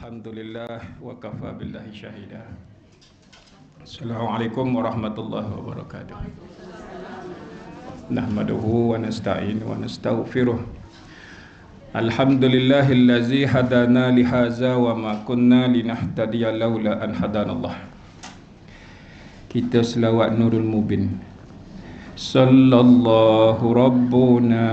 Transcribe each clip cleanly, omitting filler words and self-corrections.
Alhamdulillah wa kafa billahi syahida. Assalamualaikum warahmatullahi wabarakatuh. Nahmaduhu wa nasta'in wa nastaghfiruh. Alhamdulillahillazi hadana lihaza wa ma kunna linahtadiya laula an hadanallah. Kita selawat Nurul Mubin. Sallallahu Rabbuna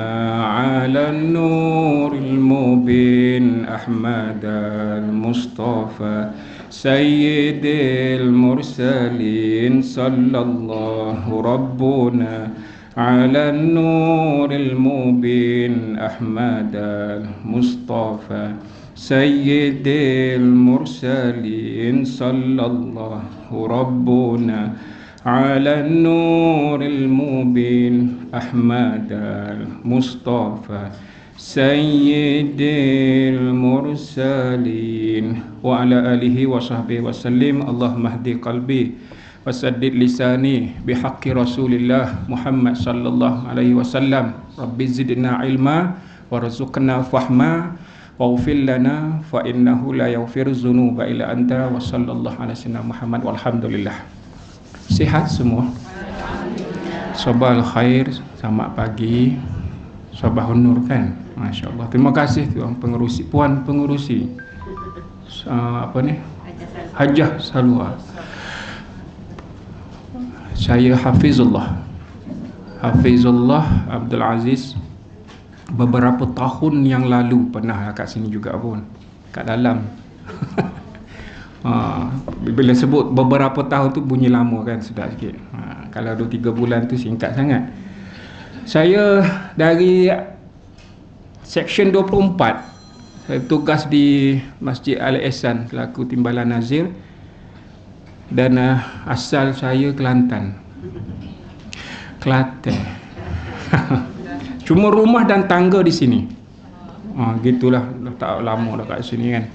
ala nuril mubin Ahmadal Mustafa Sayyidil Mursalin. Sallallahu Rabbuna ala nuril mubin Ahmadal Mustafa Sayyidil Mursalin. Sallallahu Rabbuna ala nuril mubin Ahmadal Mustafa Sayyidil Mursalin wa ala alihi wa sahbihi wa sallim. Allahumma hdi qalbi wasaddid lisani bihaqqi Rasulillah Muhammad sallallahu alaihi wasallam. Rabbi zidna ilma warzuqna fahma waghfir lana fa innahu la yaghfiru dzunuba illa anta wa sallallahu ala sayyidina Muhammad walhamdulillah. Sihat semua? Sabahul khair, selamat pagi. Sabahun nur kan? Masya Allah. Terima kasih tuan pengerusi, puan pengerusi. Apa ni? Hajah Salwa. Saya Hafizullah Abdul Aziz. Beberapa tahun yang lalu pernah kat sini juga pun, kat dalam. Bila sebut beberapa tahun tu bunyi lama kan, sedap sikit. Kalau 2-3 bulan tu singkat sangat. Saya dari Seksyen 24, saya tugas di Masjid Al-Ihsan selaku Timbalan Nazir. Dan asal saya Kelantan. Cuma rumah dan tangga di sini. Gitulah, dah tak lama dah kat sini kan.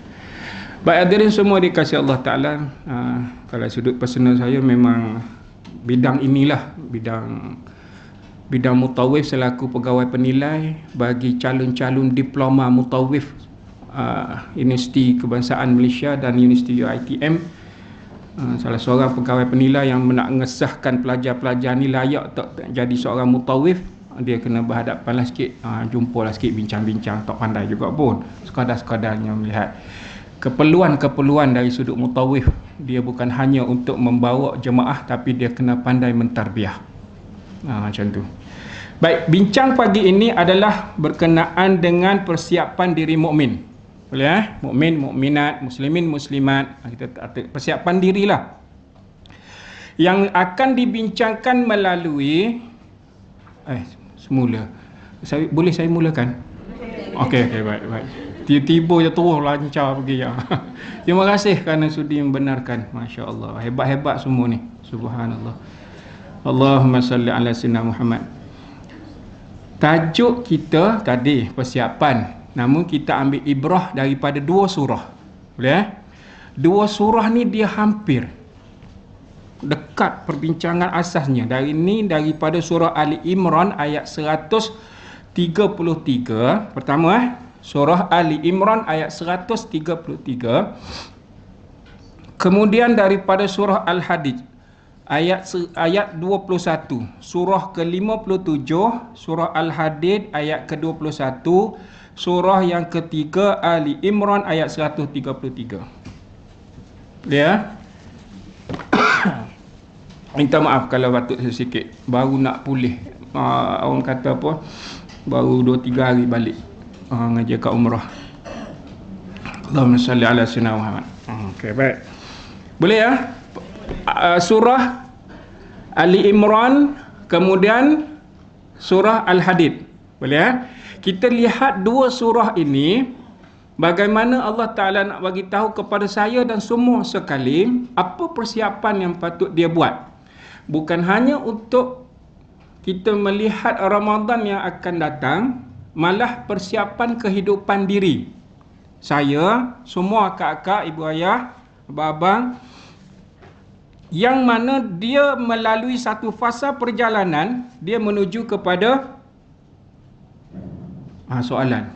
Baik hadirin semua dikasihi Allah Ta'ala. Kalau sudut personal saya memang bidang inilah, bidang mutawif selaku pegawai penilai bagi calon-calon diploma mutawif Universiti Kebangsaan Malaysia dan Universiti UiTM. Salah seorang pegawai penilai yang nak mengesahkan pelajar-pelajar ni layak tak jadi seorang mutawif. Dia kena berhadapan lah sikit, jumpalah sikit, bincang-bincang. Tak pandai juga pun, sekadar-sekadarnya melihat keperluan dari sudut mutawif. Dia bukan hanya untuk membawa jemaah, tapi dia kena pandai mentarbiah. Macam tu. Baik, bincang pagi ini adalah berkenaan dengan persiapan diri mukmin. Boleh mukmin, mukminat, muslimin, muslimat. Kita persiapan dirilah yang akan dibincangkan melalui semula. Boleh saya mulakan? Okey, baik. Tiba-tiba je terus lancar pergi ya. Terima kasih kerana sudi membenarkan. Masya Allah, hebat-hebat semua ni. Subhanallah. Allahumma salli ala sayyidina Muhammad. Tajuk kita tadi persiapan. Namun kita ambil ibrah daripada 2 surah. Boleh 2 surah ni dia hampir dekat perbincangan asasnya. Daripada surah Ali Imran ayat 133. Pertama Surah Ali Imran ayat 133. Kemudian daripada surah Al-Hadid ayat 21. Surah ke-57 surah Al-Hadid ayat ke-21. Surah yang ketiga Ali Imran ayat 133. Ya. Minta maaf kalau batuk sedikit. Baru nak pulih. Orang kata apa? Baru 2-3 hari balik ngaji kat umrah. Allahumma salli ala sayyidina Muhammad. Okey, baik. Boleh ya? Surah Ali Imran, kemudian surah Al-Hadid. Boleh ya? Kita lihat 2 surah ini, bagaimana Allah Ta'ala nak bagi tahu kepada saya dan semua sekali apa persiapan yang patut dia buat. Bukan hanya untuk kita melihat Ramadan yang akan datang, malah persiapan kehidupan diri saya, semua kakak, ibu ayah, abang-abang, yang mana dia melalui satu fasa perjalanan, dia menuju kepada soalan.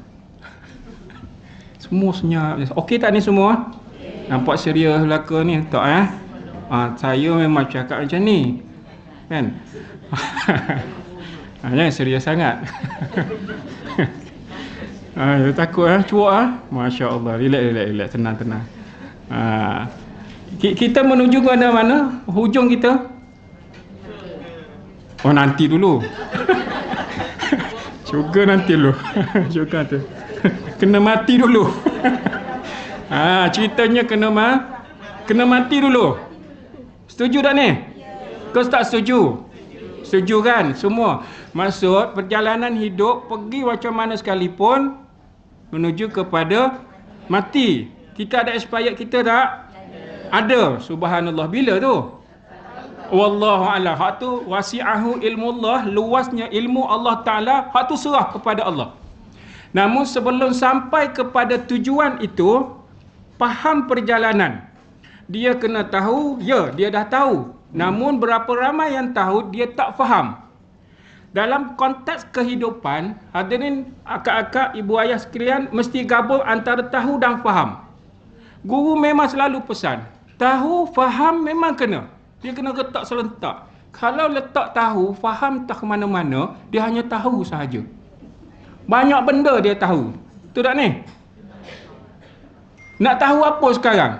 Semua senyap. Okey tak ni semua? Nampak serius belaka ni tak saya memang cakap macam ni. Kan? Jangan serius sangat. Takut cuak Masya-Allah. Relax, tenang. Kita menuju ke mana? Hujung kita? Oh, nanti dulu. Syurga nanti dulu. Syurga tu. Kena mati dulu. Ceritanya kena mati dulu. Setuju tak ni? Kau tak setuju? Setuju kan semua? Maksud perjalanan hidup pergi macam mana sekalipun menuju kepada mati. Kita ada expired kita tak? Ada. Subhanallah. Bila tu? Wallahu a'lam. Hak tu wasi'ahu ilmullah, luasnya ilmu Allah Taala, hak tu serah kepada Allah. Namun sebelum sampai kepada tujuan itu, faham perjalanan. Dia kena tahu, dia dah tahu. Namun berapa ramai yang tahu dia tak faham. Dalam konteks kehidupan, hadirin akak-akak, ibu ayah sekalian, mesti gabung antara tahu dan faham. Guru memang selalu pesan, tahu, faham memang kena. Dia kena letak serentak. Kalau letak tahu, faham tak ke mana-mana, dia hanya tahu sahaja. Banyak benda dia tahu. Betul tak ni? Nak tahu apa sekarang?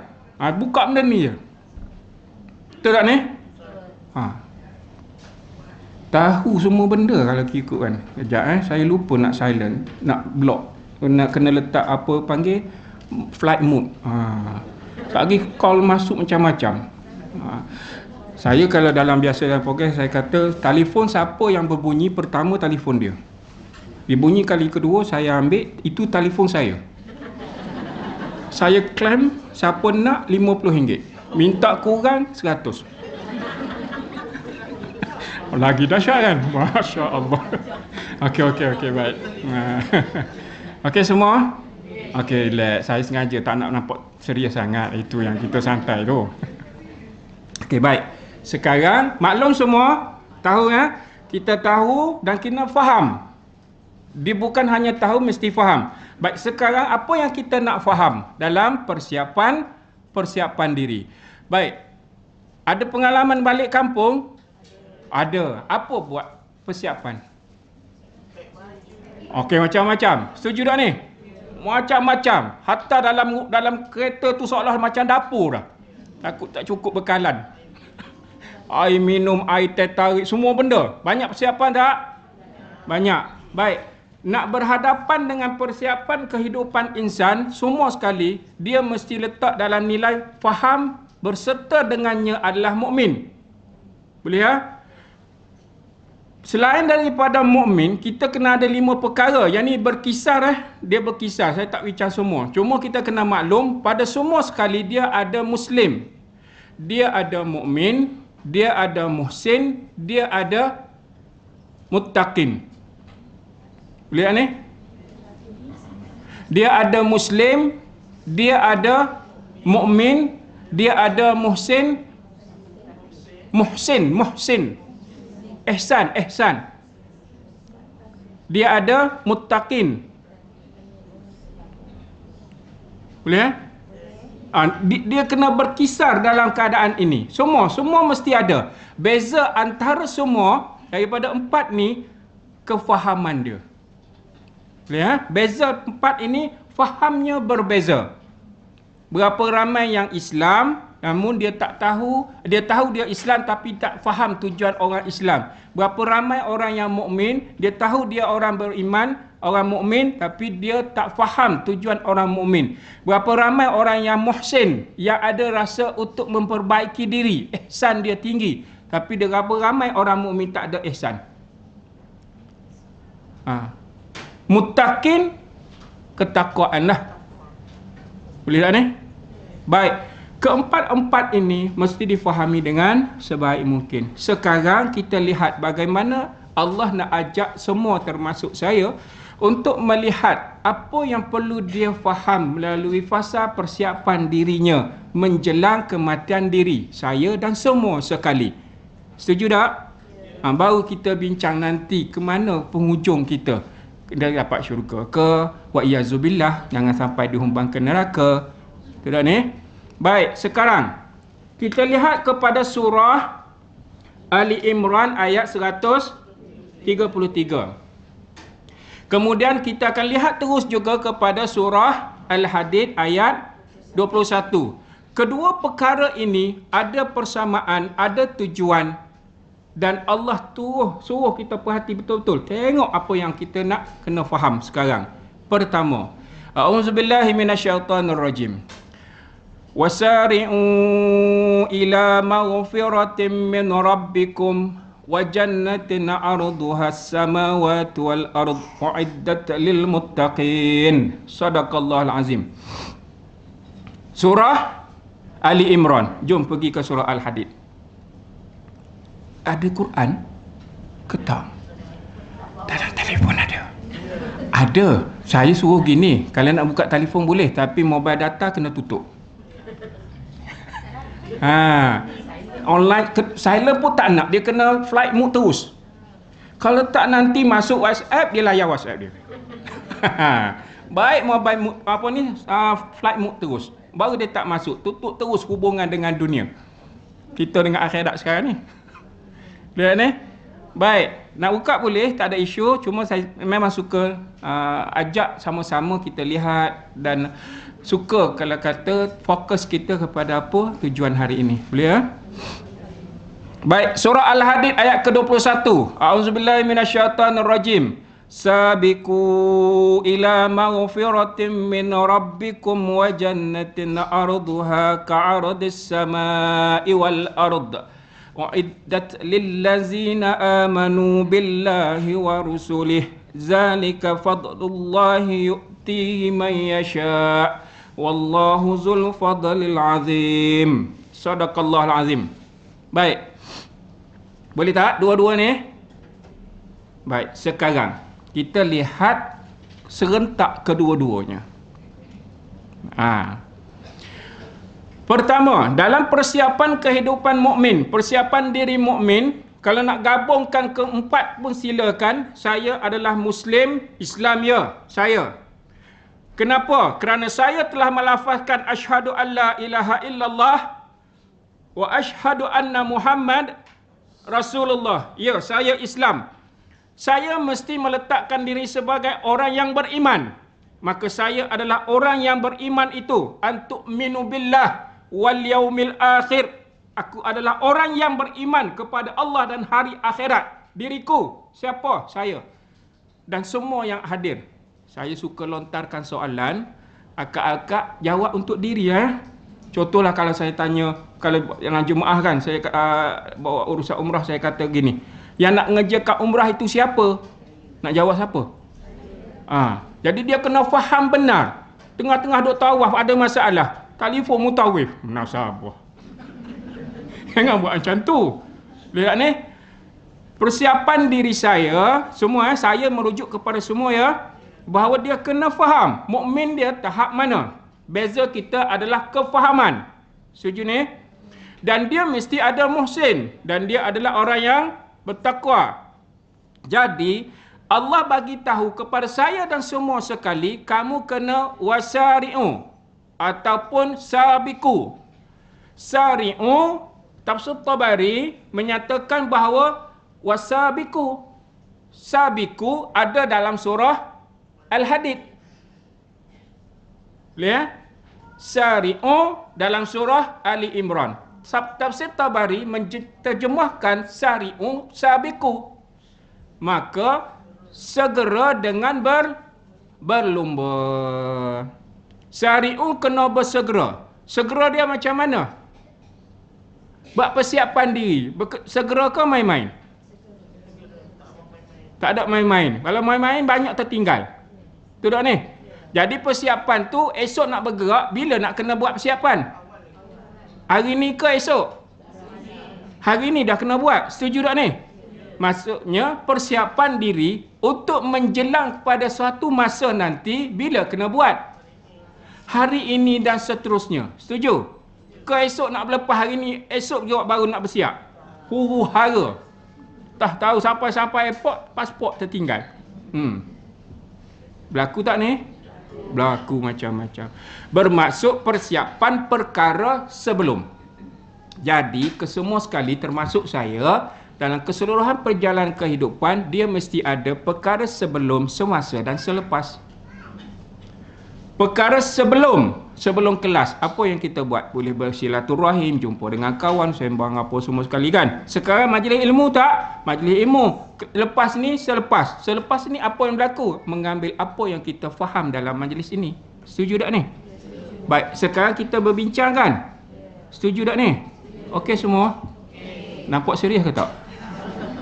Buka benda ni je. Betul tak ni? Tahu semua benda kalau ikut kan. Sekejap saya lupa nak silent, nak block. Kena letak apa panggil flight mode. Tak lagi call masuk macam-macam. Saya kalau dalam biasa dalam program saya kata telefon siapa yang berbunyi pertama telefon dia. Dia bunyi kali kedua saya ambil itu telefon saya. Saya claim siapa nak RM50. Minta kurang 100. Lagi dahsyat kan? Masya Allah. Okey, baik. Okey semua? Okey, relax. Saya sengaja tak nak nampak serius sangat. Itu yang kita santai tu. Okey, baik. Sekarang, maklum semua? Tahu kita tahu dan kena faham. Dia bukan hanya tahu, mesti faham. Baik, sekarang apa yang kita nak faham dalam persiapan diri? Baik. Ada pengalaman balik kampung? Ada. Apa buat persiapan? Okey, macam-macam. Setuju tak ni? Macam-macam. Hatta dalam kereta tu seolah macam dapur dah. Takut tak cukup bekalan. Air minum, air teh tarik, semua benda. Banyak persiapan tak? Banyak. Baik. Nak berhadapan dengan persiapan kehidupan insan, semua sekali, dia mesti letak dalam nilai faham berserta dengannya adalah mukmin. Boleh Selain daripada mukmin, kita kena ada 5 perkara. Yang ni berkisar dia berkisar. Saya tak bincang semua. Cuma kita kena maklum pada semua sekali dia ada muslim. Dia ada mukmin, dia ada muhsin, dia ada muttaqin. Boleh ni? Dia ada muslim, dia ada mukmin, dia ada muhsin. Ihsan. Dia ada muttaqin. Boleh dia kena berkisar dalam keadaan ini. Semua mesti ada. Beza antara semua daripada 4 ni kefahaman dia. Boleh Beza 4 ini fahamnya berbeza. Berapa ramai yang Islam namun dia tak tahu, dia tahu dia Islam tapi tak faham tujuan orang Islam. Berapa ramai orang yang mukmin, dia tahu dia orang beriman, orang mukmin tapi dia tak faham tujuan orang mukmin. Berapa ramai orang yang muhsin, yang ada rasa untuk memperbaiki diri, ihsan dia tinggi, tapi berapa ramai orang mukmin tak ada ihsan. Muttaqin, ketakwaan lah. Boleh tak ni? Baik. Keempat-empat ini mesti difahami dengan sebaik mungkin. Sekarang kita lihat bagaimana Allah nak ajak semua termasuk saya untuk melihat apa yang perlu dia faham melalui fasa persiapan dirinya menjelang kematian diri saya dan semua sekali. Setuju tak? Baru kita bincang nanti ke mana penghujung kita. dia dapat syurga ke, wa iyazubillah, jangan sampai dihumbang ke neraka. Betul tak ni? Baik, sekarang kita lihat kepada surah Ali Imran ayat 133. Kemudian kita akan lihat terus juga kepada surah Al-Hadid ayat 21. Kedua perkara ini ada persamaan, ada tujuan, dan Allah suruh kita perhati betul-betul. Tengok apa yang kita nak kena faham sekarang. Pertama, a'udzubillahi minasyaitonirrajim. Wasari'u ila maghfiratin min rabbikum wa jannatin 'arduha as-samawati wal ard u'iddat lil muttaqin. Sadaqallahul azim. Surah Ali Imran. Jom pergi ke surah Al-Hadid. Ada Quran ke tak? Dalam telefon ada. Ada. Saya suruh gini, kalian nak buka telefon boleh, tapi mobile data kena tutup. Online silent pun tak nak, dia kena flight mode terus. Kalau tak nanti masuk WhatsApp, dia layar WhatsApp dia. Baik mobile mode, flight mode terus, baru dia tak masuk. Tutup terus hubungan dengan dunia. Kita dengan akhirat sekarang ni. Lihat ni. Baik, nak buka boleh, tak ada isu. Cuma saya memang suka ajak sama-sama kita lihat, dan suka kalau kata fokus kita kepada apa tujuan hari ini. Boleh ya? Baik, surah Al-Hadid ayat ke-21. A'udzubillahi minasyaitonirrajim. Sabiqu ila maghfiratin min rabbikum wa jannatin arduha ka'ardis samai wal ard. U'iddat lillazina amanu billahi wa rusulih. Zalika fadlullahi yu'tihi man yasha'. Wallahu zul fadlil azim. Sadaqallahul azim. Baik. Boleh tak dua-dua ni? Baik, sekarang kita lihat serentak kedua-duanya. Pertama, dalam persiapan kehidupan mukmin, persiapan diri mukmin, kalau nak gabungkan keempat pun silakan. Saya adalah Muslim, Islam ya, saya. Kenapa? Kerana saya telah melafazkan asyhadu alla ilaha illallah wa asyhadu anna Muhammad Rasulullah. Ya, saya Islam. Saya mesti meletakkan diri sebagai orang yang beriman. Maka saya adalah orang yang beriman itu. Antu'minu billah wal yaumil akhir. Aku adalah orang yang beriman kepada Allah dan hari akhirat. Diriku. Siapa? Saya. Dan semua yang hadir. Saya suka lontarkan soalan. Akak-akak jawab untuk diri ya. Contohlah kalau saya tanya, kalau yang jemaah kan, saya bawa urusan umrah, saya kata gini. Yang nak ngerjakan umrah itu siapa? Nak jawab siapa? Jadi dia kena faham benar. Tengah-tengah duk tawaf ada masalah. Telefon mutawif. Nasabah. Jangan buat macam tu. Lihat ni. Persiapan diri saya, semua saya merujuk kepada semua ya. Bahawa dia kena faham. Mukmin dia tahap mana? Beza kita adalah kefahaman. Setuju ni? Dan dia mesti ada muhsin. Dan dia adalah orang yang bertakwa. Jadi Allah bagi tahu kepada saya dan semua sekali, kamu kena wasari'u ataupun sabiku. Sari'u, tafsir Tabari menyatakan bahawa wasabiku, sabiku ada dalam surah Al-Hadid. Lihat, sari'u dalam surah Ali Imran. Tafsir Tabari menterjemahkan sari'u sabiku. Maka segera dengan berlumba. Sari'u kena bersegera. Segera dia macam mana? Buat persiapan diri. Segera ke main-main? Tak ada main-main. Kalau main-main banyak tertinggal. Tu tak ni? Jadi persiapan tu esok nak bergerak, bila nak kena buat persiapan? Hari ni ke esok? Hari ni dah kena buat. Setuju tak ni? Maksudnya persiapan diri untuk menjelang kepada suatu masa nanti bila kena buat. Hari ini dan seterusnya. Setuju? Ke esok nak berlepas hari ni, esok juga baru nak bersiap. Huru-hara. Tak tahu sampai-sampai airport, pasport tertinggal. Berlaku tak ni? Berlaku macam-macam. Bermaksud persiapan perkara sebelum. Jadi kesemua sekali termasuk saya, dalam keseluruhan perjalanan kehidupan, dia mesti ada perkara sebelum, semasa dan selepas. Perkara sebelum kelas, apa yang kita buat? Boleh bersilaturahim, jumpa dengan kawan, sembang apa semua sekali kan. Sekarang majlis ilmu tak? Majlis ilmu. Lepas ni, selepas ni apa yang berlaku? Mengambil apa yang kita faham dalam majlis ini. Setuju tak ni? Baik, sekarang kita berbincang kan? Setuju tak ni? Okey semua? Nampak serius ke tak?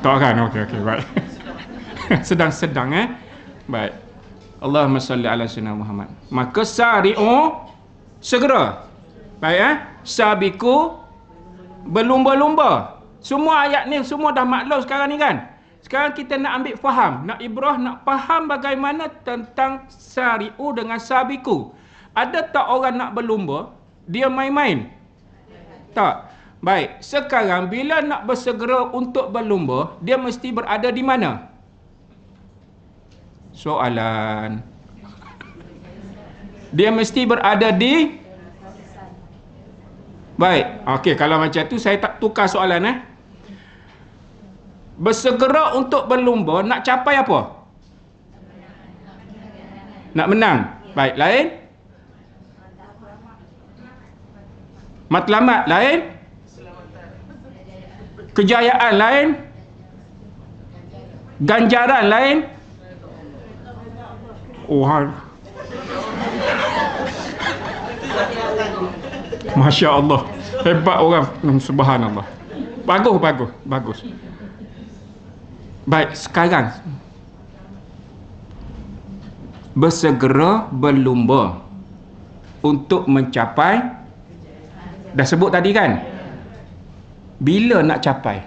Tak kan? Okey, baik. Sedang-sedang Baik. Allahumma salli ala sayyidina Muhammad. Maka sari'u, segera. Baik Sabiku, berlumba-lumba. Semua ayat ni semua dah maklum sekarang ni kan. Sekarang kita nak ambil faham, nak ibrah, nak faham bagaimana tentang sari'u dengan sabiku. Ada tak orang nak berlumba, dia main-main? Tak. Baik, sekarang bila nak bersegera untuk berlumba, dia mesti berada di mana? Soalan. Dia mesti berada di... Baik, okey, kalau macam tu saya tak tukar soalan Bersegera untuk berlumba, nak capai apa? Nak menang. Baik, lain? Matlamat lain? Kejayaan lain? Ganjaran lain? Masya Allah, hebat orang. Subhanallah. Bagus. Baik, sekarang bersegera berlumba untuk mencapai, dah sebut tadi kan? Bila nak capai?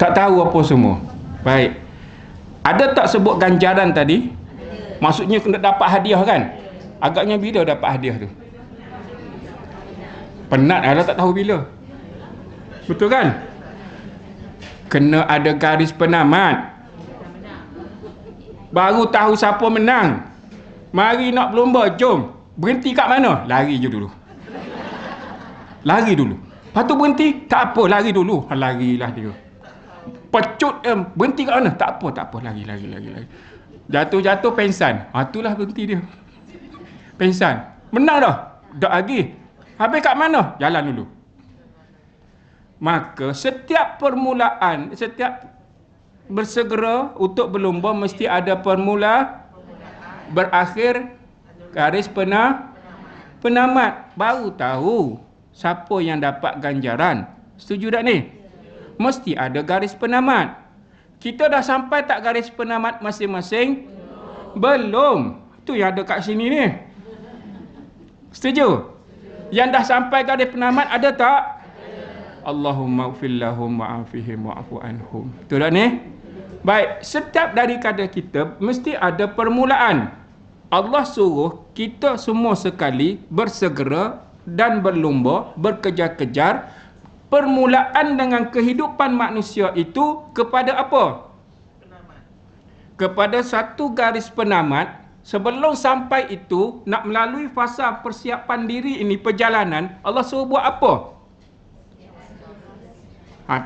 Tak tahu apa semua. Baik. Ada tak sebut ganjaran tadi? Maksudnya kena dapat hadiah kan? Agaknya bila dapat hadiah tu? Penat lah, tak tahu bila. Betul kan? Kena ada garis penamat. Baru tahu siapa menang. Mari nak berlumba, jom. Berhenti kat mana? Lari je dulu. Lepas tu berhenti, tak apa, lari dulu. Larilah dia. Pecut berhenti kat mana? Tak apa, lari. Jatuh pensan. Itulah berhenti dia. Pensan. Menang dah. Tak lagi. Habis kat mana? Jalan dulu. Maka setiap permulaan, setiap bersegera untuk berlumba mesti ada berakhir garis penamat. Baru tahu siapa yang dapat ganjaran. Setuju tak ni? Mesti ada garis penamat. Kita dah sampai tak garis penamat masing-masing? Belum. Tu yang ada kat sini ni. Setuju? Yang dah sampai garis penamat ada tak? Allahumma ighfir lahum wa'afihim wa'fu anhum. Betul tak ni? Baik, setiap daripada kita mesti ada permulaan. Allah suruh kita semua sekali bersegera dan berlumba, berkejar-kejar. Permulaan dengan kehidupan manusia itu kepada apa? Kepada satu garis penamat. Sebelum sampai itu, nak melalui fasa persiapan diri ini, perjalanan, Allah suruh buat apa?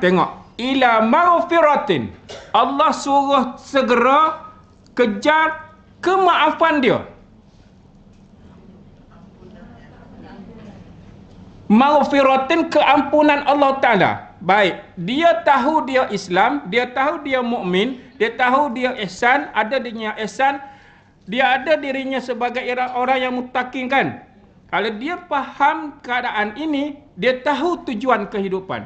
Tengok. Ila maghfiratin. Allah suruh segera kejar kemaafan dia. Maghfiratin, keampunan Allah Ta'ala. Baik, dia tahu dia Islam, dia tahu dia mukmin, dia tahu dia ihsan, ada dirinya ihsan, dia ada dirinya sebagai orang yang muttaqin kan. Kalau dia faham keadaan ini, dia tahu tujuan kehidupan.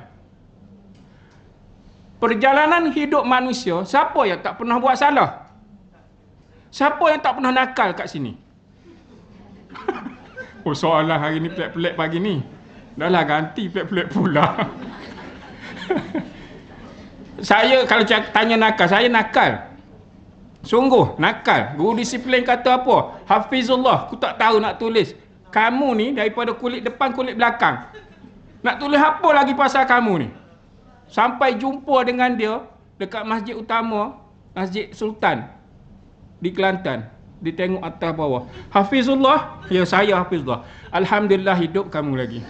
Perjalanan hidup manusia, siapa yang tak pernah buat salah? Siapa yang tak pernah nakal kat sini? Soalan hari ni pelik-pelik pagi ni. Dah lah ganti pelik-pelik pula. Saya kalau tanya nakal, saya nakal. Sungguh nakal. Guru disiplin kata apa? Hafizullah, aku tak tahu nak tulis. Kamu ni daripada kulit depan kulit belakang. Nak tulis apa lagi pasal kamu ni? Sampai jumpa dengan dia, dekat masjid utama, Masjid Sultan di Kelantan. Dia tengok atas bawah. Hafizullah, ya saya Hafizullah. Alhamdulillah hidup kamu lagi.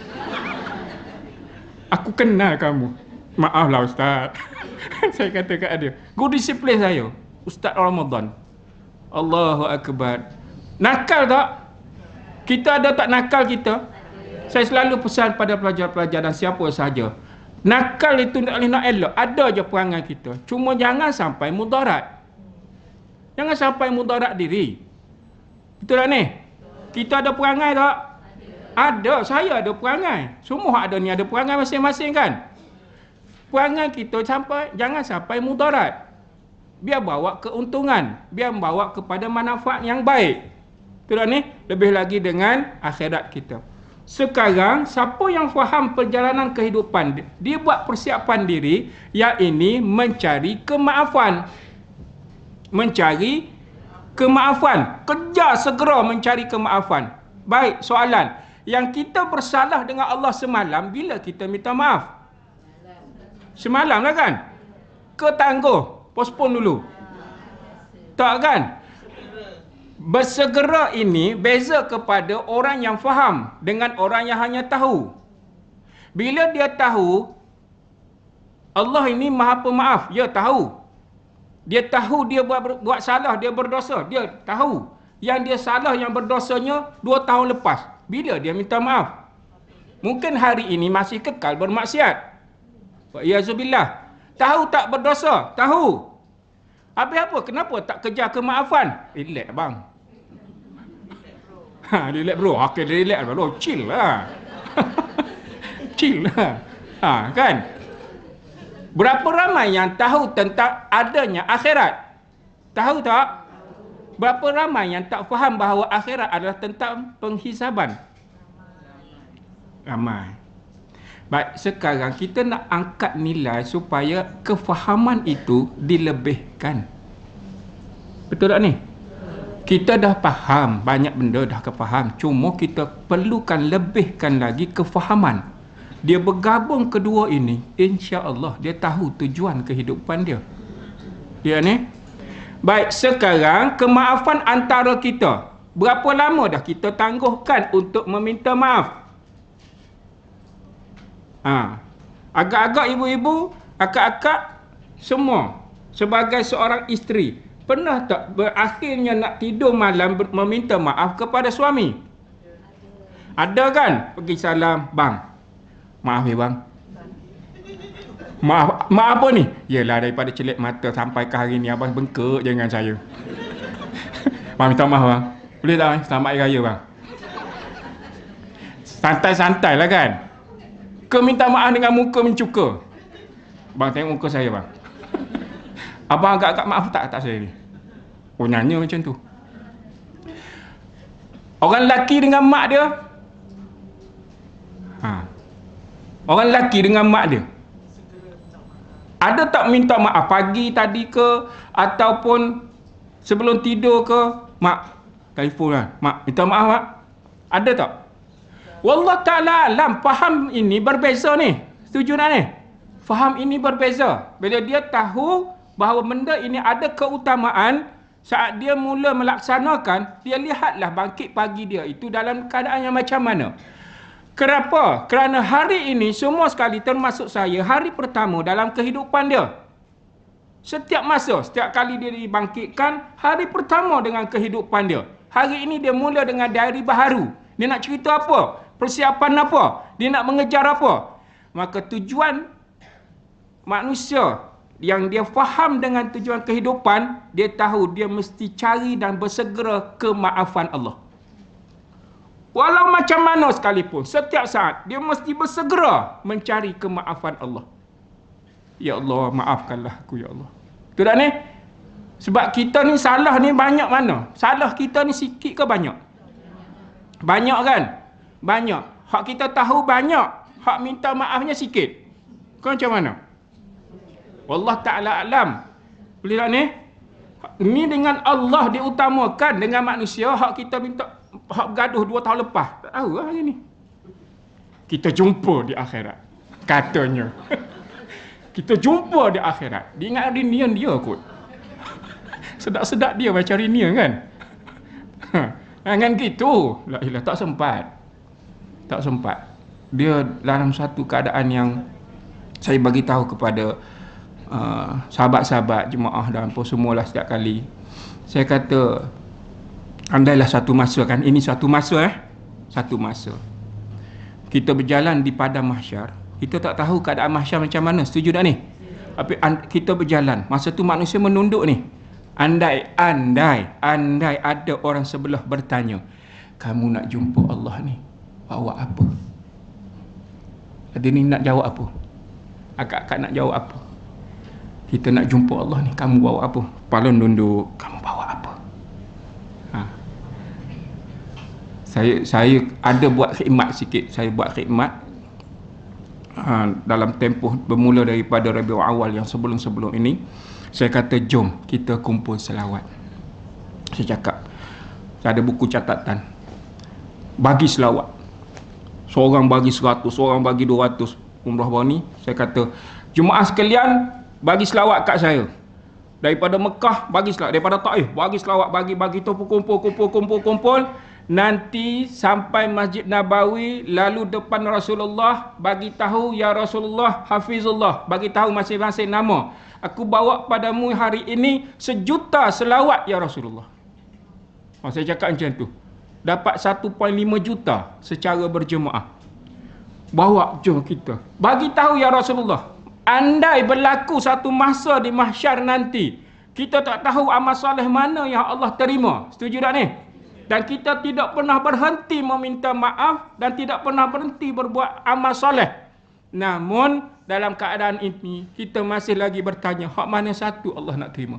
Aku kenal kamu. Maaflah Ustaz. Saya kata kat dia, guru disiplin saya, Ustaz Ramadan. Allahu Akbar. Nakal tak? Kita ada tak nakal kita? Saya selalu pesan pada pelajar-pelajar dan siapa sahaja. Nakal itu tak boleh nak elok. Ada je perangai kita. Cuma jangan sampai mudarat. Jangan sampai mudarat diri. Betul tak ni? Kita ada perangai tak? Ada. Saya ada perangai. Semua ada ni ada perangai masing-masing kan? Perangai kita jangan sampai mudarat. Biar bawa keuntungan. Biar bawa kepada manfaat yang baik. Betul tak ni? Lebih lagi dengan akhirat kita. Sekarang, siapa yang faham perjalanan kehidupan, dia buat persiapan diri, yang ini mencari kemaafan. Mencari kemaafan. Kejar segera mencari kemaafan. Baik, soalan. Yang kita bersalah dengan Allah semalam, bila kita minta maaf? Semalam lah kan? Ke tangguh? Postpone dulu. Tak kan? Bersegera ini beza kepada orang yang faham dengan orang yang hanya tahu. Bila dia tahu, Allah ini maha pemaaf, dia tahu. Dia tahu dia buat salah, dia berdosa, dia tahu. Yang dia salah, yang berdosanya 2 tahun lepas. Bila dia minta maaf? Mungkin hari ini masih kekal bermaksiat. Wa'iyyazubillah. Tahu tak berdosa? Tahu. Habis apa? Kenapa tak kejar kemaafan? Relax bang. Relax bro. Okay, relax bro. Chill lah. Chill lah. Kan? Berapa ramai yang tahu tentang adanya akhirat? Tahu tak? Berapa ramai yang tak faham bahawa akhirat adalah tentang penghisaban? Ramai. Baik, sekarang kita nak angkat nilai supaya kefahaman itu dilebihkan. Betul tak ni? Kita dah faham, banyak benda dah kefaham. Cuma kita perlukan lebihkan lagi kefahaman. Dia bergabung kedua ini, insya-Allah dia tahu tujuan kehidupan dia. Ya ni? Baik, sekarang kemaafan antara kita. Berapa lama dah kita tangguhkan untuk meminta maaf? Agak-agak ibu-ibu, akak-akak, semua sebagai seorang isteri, pernah tak berakhirnya nak tidur malam meminta maaf kepada suami? Ada kan? Pergi salam, bang, maaf ya bang. Maaf apa ni? Yelah, daripada celik mata sampai ke hari ni abang bengkak je dengan saya. Bang, minta maaf bang. Boleh tak bang? Selamat Hari Raya bang. Santai-santai lah kan? Ke minta maaf dengan muka mencuka? Bang, tengok muka saya bang. Abang agak-agak maaf tak saya ni? Oh, nanya macam tu. Orang lelaki dengan mak dia, orang lelaki dengan mak dia, ada tak minta maaf pagi tadi ke, ataupun sebelum tidur ke? Mak, telefon lah. Mak, minta maaf mak. Ada tak? Wallah ta'ala alam, faham ini berbeza ni. Setuju tak ni? Faham ini berbeza. Bila dia tahu bahawa benda ini ada keutamaan, saat dia mula melaksanakan, dia lihatlah bangkit pagi dia itu dalam keadaan yang macam mana. Kenapa? Kerana hari ini semua sekali, termasuk saya, hari pertama dalam kehidupan dia. Setiap masa, setiap kali dia dibangkitkan, hari pertama dengan kehidupan dia. Hari ini dia mula dengan diary baharu. Dia nak cerita apa? Persiapan apa? Dia nak mengejar apa? Maka tujuan manusia yang dia faham dengan tujuan kehidupan, dia tahu dia mesti cari dan bersegera kemaafan Allah. Walau macam mana sekalipun, setiap saat dia mesti bersegera mencari kemaafan Allah. Ya Allah, maafkanlah aku ya Allah. Betul tak ni? Sebab kita ni salah ni banyak mana? Salah kita ni sikit ke banyak? Banyak kan? Banyak. Hak kita tahu banyak, hak minta maafnya sikit. Kau macam mana? Wallah ta'ala alam. Boleh tak ni? Ni dengan Allah diutamakan, dengan manusia hak kita minta, hak bergaduh 2 tahun lepas. Tak tahu lah hari ni. Kita jumpa di akhirat, katanya. Kita jumpa di akhirat. Dia ingat rinian dia kot. Sedap-sedap dia baca rinian kan. Dengan gitu, la ilah tak sempat. Tak sempat. Dia dalam satu keadaan yang saya bagi tahu kepada sahabat-sahabat jemaah dan apa semualah setiap kali. Saya kata, andailah satu masa kan, ini satu masa satu masa. Kita berjalan di padang mahsyar, kita tak tahu keadaan mahsyar macam mana, setuju tak ni? Tapi kita berjalan, masa tu manusia menunduk ni. Andai ada orang sebelah bertanya, kamu nak jumpa Allah ni, bawa apa? Ada ni nak jawab apa? Akak-akak nak jawab apa? Kita nak jumpa Allah ni, kamu bawa apa? Kepala nunduk, kamu bawa apa? Saya ada buat khidmat sikit. Saya buat khidmat dalam tempoh bermula daripada Rabiul Awal yang sebelum-sebelum ini. Saya kata, jom kita kumpul selawat. Saya cakap, saya ada buku catatan, bagi selawat. Seorang bagi 100, seorang bagi 200. Umrah baru ni, saya kata, jemaah sekalian, bagi selawat kat saya. Daripada Mekah, bagi selawat. Daripada Taif, bagi selawat. Bagi tu kumpul. Nanti sampai Masjid Nabawi, lalu depan Rasulullah, bagi tahu, ya Rasulullah, Hafizullah. Bagi tahu masing-masing nama. Aku bawa padamu hari ini 1 juta selawat, ya Rasulullah. Saya cakap macam tu. Dapat 1.5 juta secara berjemaah. Bawa jom kita. Bagi tahu, ya Rasulullah. Andai berlaku satu masa di mahsyar nanti, kita tak tahu amal soleh mana yang Allah terima. Setuju tak ni? Dan kita tidak pernah berhenti meminta maaf dan tidak pernah berhenti berbuat amal soleh. Namun dalam keadaan ini kita masih lagi bertanya, hak mana satu Allah nak terima?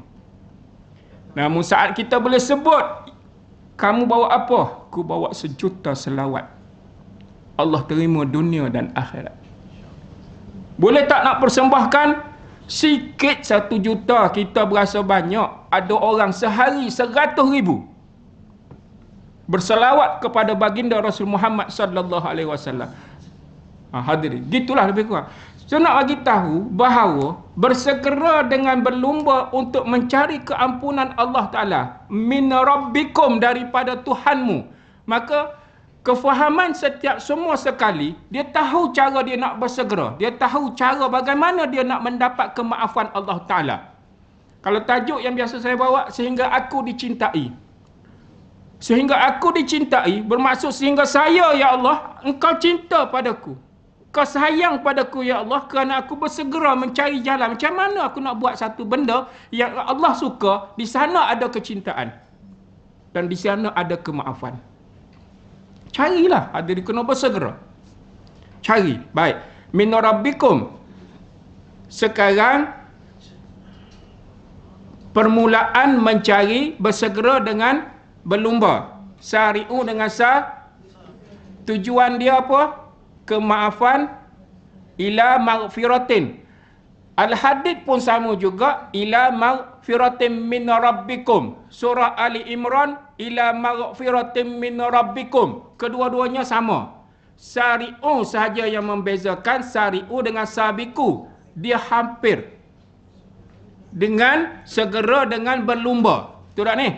Namun saat kita boleh sebut, kamu bawa apa? Aku bawa 1 juta selawat. Allah terima dunia dan akhirat. Boleh tak nak persembahkan sikit 1 juta, kita berasa banyak. Ada orang sehari 100,000 berselawat kepada baginda Rasul Muhammad sallallahu alaihi wasallam. Hadirin, gitulah lebih kurang. Saya nak bagi tahu bahawa bersegera dengan berlumba untuk mencari keampunan Allah Ta'ala min rabbikum, daripada Tuhanmu, maka kefahaman setiap semua sekali, dia tahu cara dia nak bersegera. Dia tahu cara bagaimana dia nak mendapat kemaafan Allah Ta'ala. Kalau tajuk yang biasa saya bawa, sehingga aku dicintai. Sehingga aku dicintai, bermaksud sehingga saya, ya Allah, engkau cinta padaku. Kau sayang padaku, ya Allah, kerana aku bersegera mencari jalan. Macam mana aku nak buat satu benda yang Allah suka, di sana ada kecintaan. Dan di sana ada kemaafan. Carilah, ada di kena bersegera. Cari. Baik. Min rabbikum. Sekarang permulaan mencari, bersegera dengan berlumba. Sari'u dengan tujuan dia apa? Kemaafan ila maghfiratin. Al-Hadid pun sama juga, ila maghfiratin min rabbikum. Surah Ali Imran, ila maghfiratin min rabbikum. Kedua-duanya sama. Sari'u sahaja yang membezakan. Sari'u dengan sabiku, dia hampir dengan segera dengan berlumba. Betul tak ni?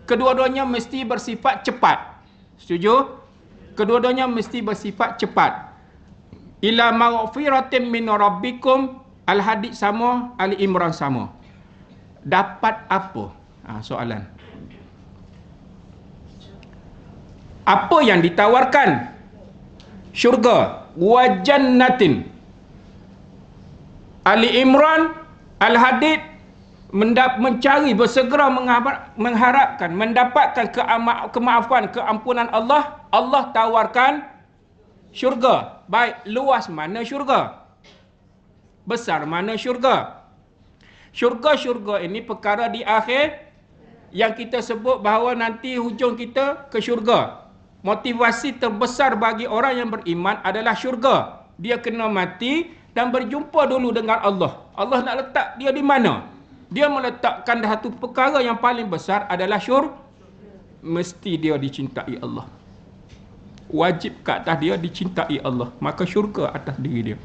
Kedua-duanya mesti bersifat cepat. Setuju? Kedua-duanya mesti bersifat cepat. Ila maghfiratin min rabbikum. Al-Hadid sama, Ali Imran sama. Dapat apa? Soalan. Apa yang ditawarkan? Syurga. Wa jannatin. Ali Imran, Al-Hadid mencari, bersegera mengharapkan, mendapatkan kemaafan, keampunan Allah. Allah tawarkan syurga. Baik, luas mana syurga? Besar mana syurga? Syurga-syurga ini perkara di akhir yang kita sebut bahawa nanti hujung kita ke syurga. Motivasi terbesar bagi orang yang beriman adalah syurga. Dia kena mati dan berjumpa dulu dengan Allah. Allah nak letak dia di mana? Dia meletakkan satu perkara yang paling besar adalah mesti dia dicintai Allah. Wajib ke atas dia dicintai Allah. Maka syurga atas diri dia.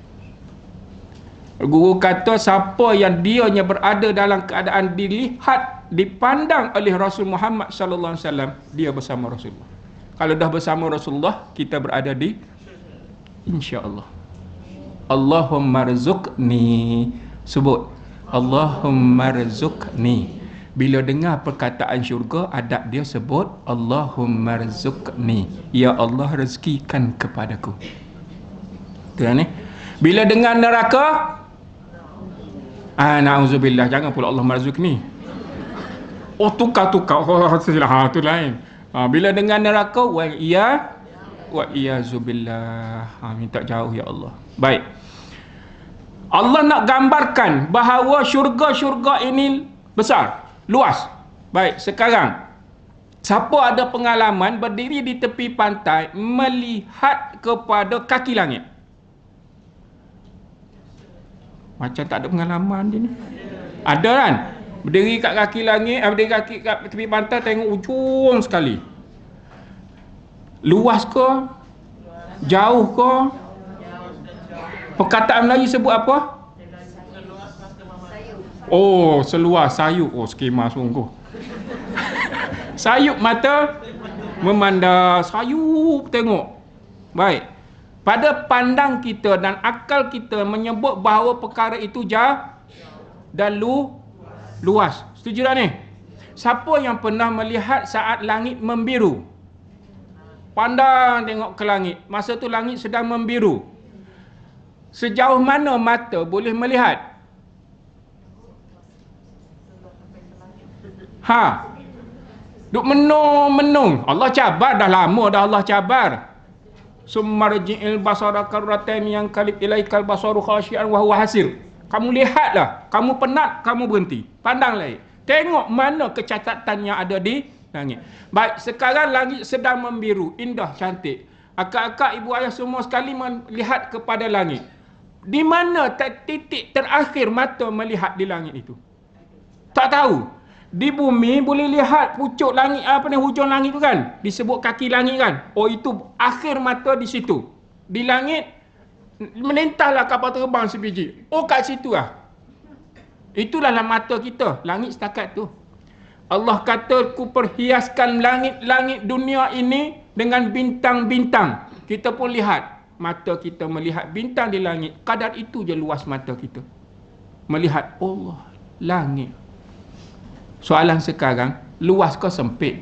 Guru kata siapa yang dianya berada dalam keadaan dilihat, dipandang oleh Rasul Muhammad sallallahu alaihi wasallam, dia bersama Rasulullah. Kalau dah bersama Rasulullah, kita berada di insya-Allah. Allahumma rzuqni. Sebut Allahumma rzuqni. Bila dengar perkataan syurga, adab dia sebut Allahumma rzuqni. Ya Allah, rezekikan kepadaku. Tuan ni. Bila dengar neraka, na'udzubillah, jangan pula Allah marzuqni. Oh, tukar-tukar. Oh, silah tu lain. Bila dengar neraka, wa iyazubillah. Minta jauh ya Allah. Baik. Allah nak gambarkan bahawa syurga-syurga ini besar, luas. Baik, sekarang siapa ada pengalaman berdiri di tepi pantai melihat kepada kaki langit? Macam tak ada pengalaman dia ni. Ada kan? Berdiri kat kaki langit, berdiri kat tepi pantai, tengok ujung sekali. Luas ke? Jauh ke? Perkataan Melayu sebut apa? Oh, seluas sayup. Oh, skema sungguh. Sayup mata memandang, sayup tengok. Baik. Pada pandang kita dan akal kita menyebut bahawa perkara itu jauh dan luas. Setuju tak ni? Siapa yang pernah melihat saat langit membiru? Pandang tengok ke langit. Masa tu langit sedang membiru. Sejauh mana mata boleh melihat? Duk menung. Allah cabar, dah lama dah Allah cabar. Summarji'il basara karratain yang kalib ilaikal basaru khasyian wa huwa hasir. Kamu lihatlah, kamu penat, kamu berhenti. Pandang lagi. Tengok mana kecacatan yang ada di langit. Baik, sekarang langit sedang membiru, indah, cantik. Akak-akak, ibu ayah semua sekali melihat kepada langit. Di mana titik terakhir mata melihat di langit itu? Tak tahu. Di bumi boleh lihat pucuk langit, hujung langit tu kan, disebut kaki langit kan. Oh, itu akhir mata di situ. Di langit melintahlah kapal terbang sebiji. Oh, kat situ lah. Itulah mata kita, langit setakat tu. Allah kata, ku perhiaskan langit-langit dunia ini dengan bintang-bintang. Kita pun lihat, mata kita melihat bintang di langit. Kadar itu je luas mata kita. Melihat Allah, langit. Soalan sekarang, luas ke sempit?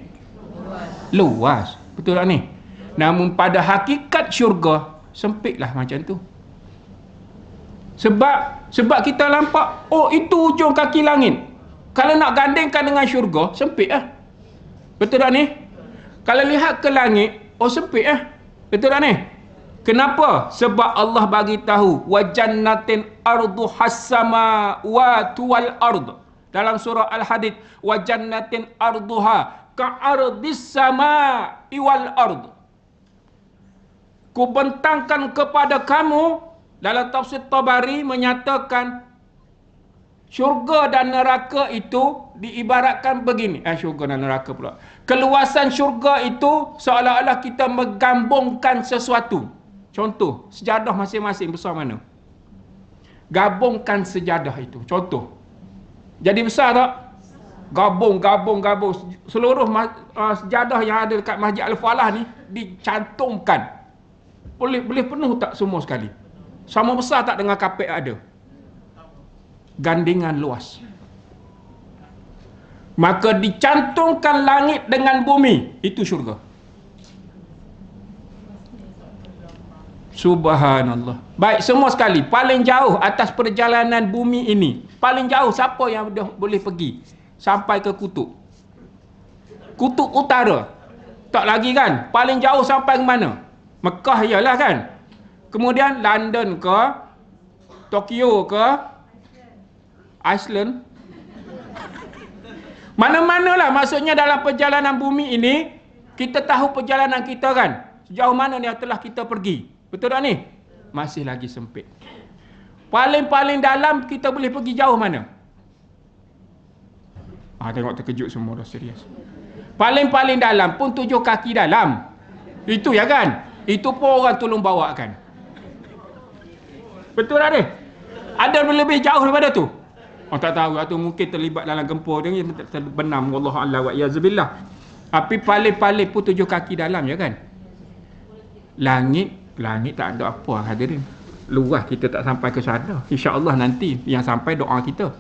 Luas. Betul tak ni? Namun pada hakikat syurga, sempitlah macam tu. Sebab kita nampak, oh itu ujung kaki langit. Kalau nak gandingkan dengan syurga, sempit lah. Betul tak ni? Kalau lihat ke langit, oh sempit lah. Betul tak ni? Kenapa? Sebab Allah bagi tahu, wa jannatin arduhas samawati wal ard. Dalam surah Al-Hadid, wa jannatin arduha ka'ardis sama'i wal ard. Ku bentangkan kepada kamu, dalam tafsir Tabari menyatakan syurga dan neraka itu diibaratkan begini. Syurga dan neraka pula. Keluasan syurga itu seolah-olah kita menggabungkan sesuatu. Contoh, sejadah masing-masing besar mana? Gabungkan sejadah itu. Contoh. Jadi besar tak? Gabung. Seluruh sejadah yang ada dekat Masjid Al-Falah ni dicantumkan. Boleh penuh tak semua sekali? Sama besar tak dengan kapet ada? Gandingan luas. Maka dicantumkan langit dengan bumi. Itu syurga. Subhanallah. Baik, semua sekali. Paling jauh atas perjalanan bumi ini, paling jauh siapa yang boleh pergi sampai ke kutub? Kutub utara. Tak lagi kan? Paling jauh sampai ke mana? Mekah ialah kan? Kemudian London ke? Tokyo ke? Iceland? Mana-manalah, maksudnya dalam perjalanan bumi ini, kita tahu perjalanan kita kan? Sejauh mana yang telah kita pergi. Betul tak ni? Masih lagi sempit. Paling-paling dalam kita boleh pergi jauh mana? Tengok terkejut semua, dah serius. Paling-paling dalam pun 7 kaki dalam. Itu ya kan? Itu pun orang tolong bawa kan? Betul tak ni? Ada lebih jauh daripada tu? Oh tak tahu, atau mungkin terlibat dalam gempur dia terbenam, wallahu a'lam wa iyazubillah. Tapi paling-paling pun 7 kaki dalam ya kan. Langit tak ada apa hadirin. Luas kita tak sampai ke sana. Insya-Allah nanti yang sampai doa kita.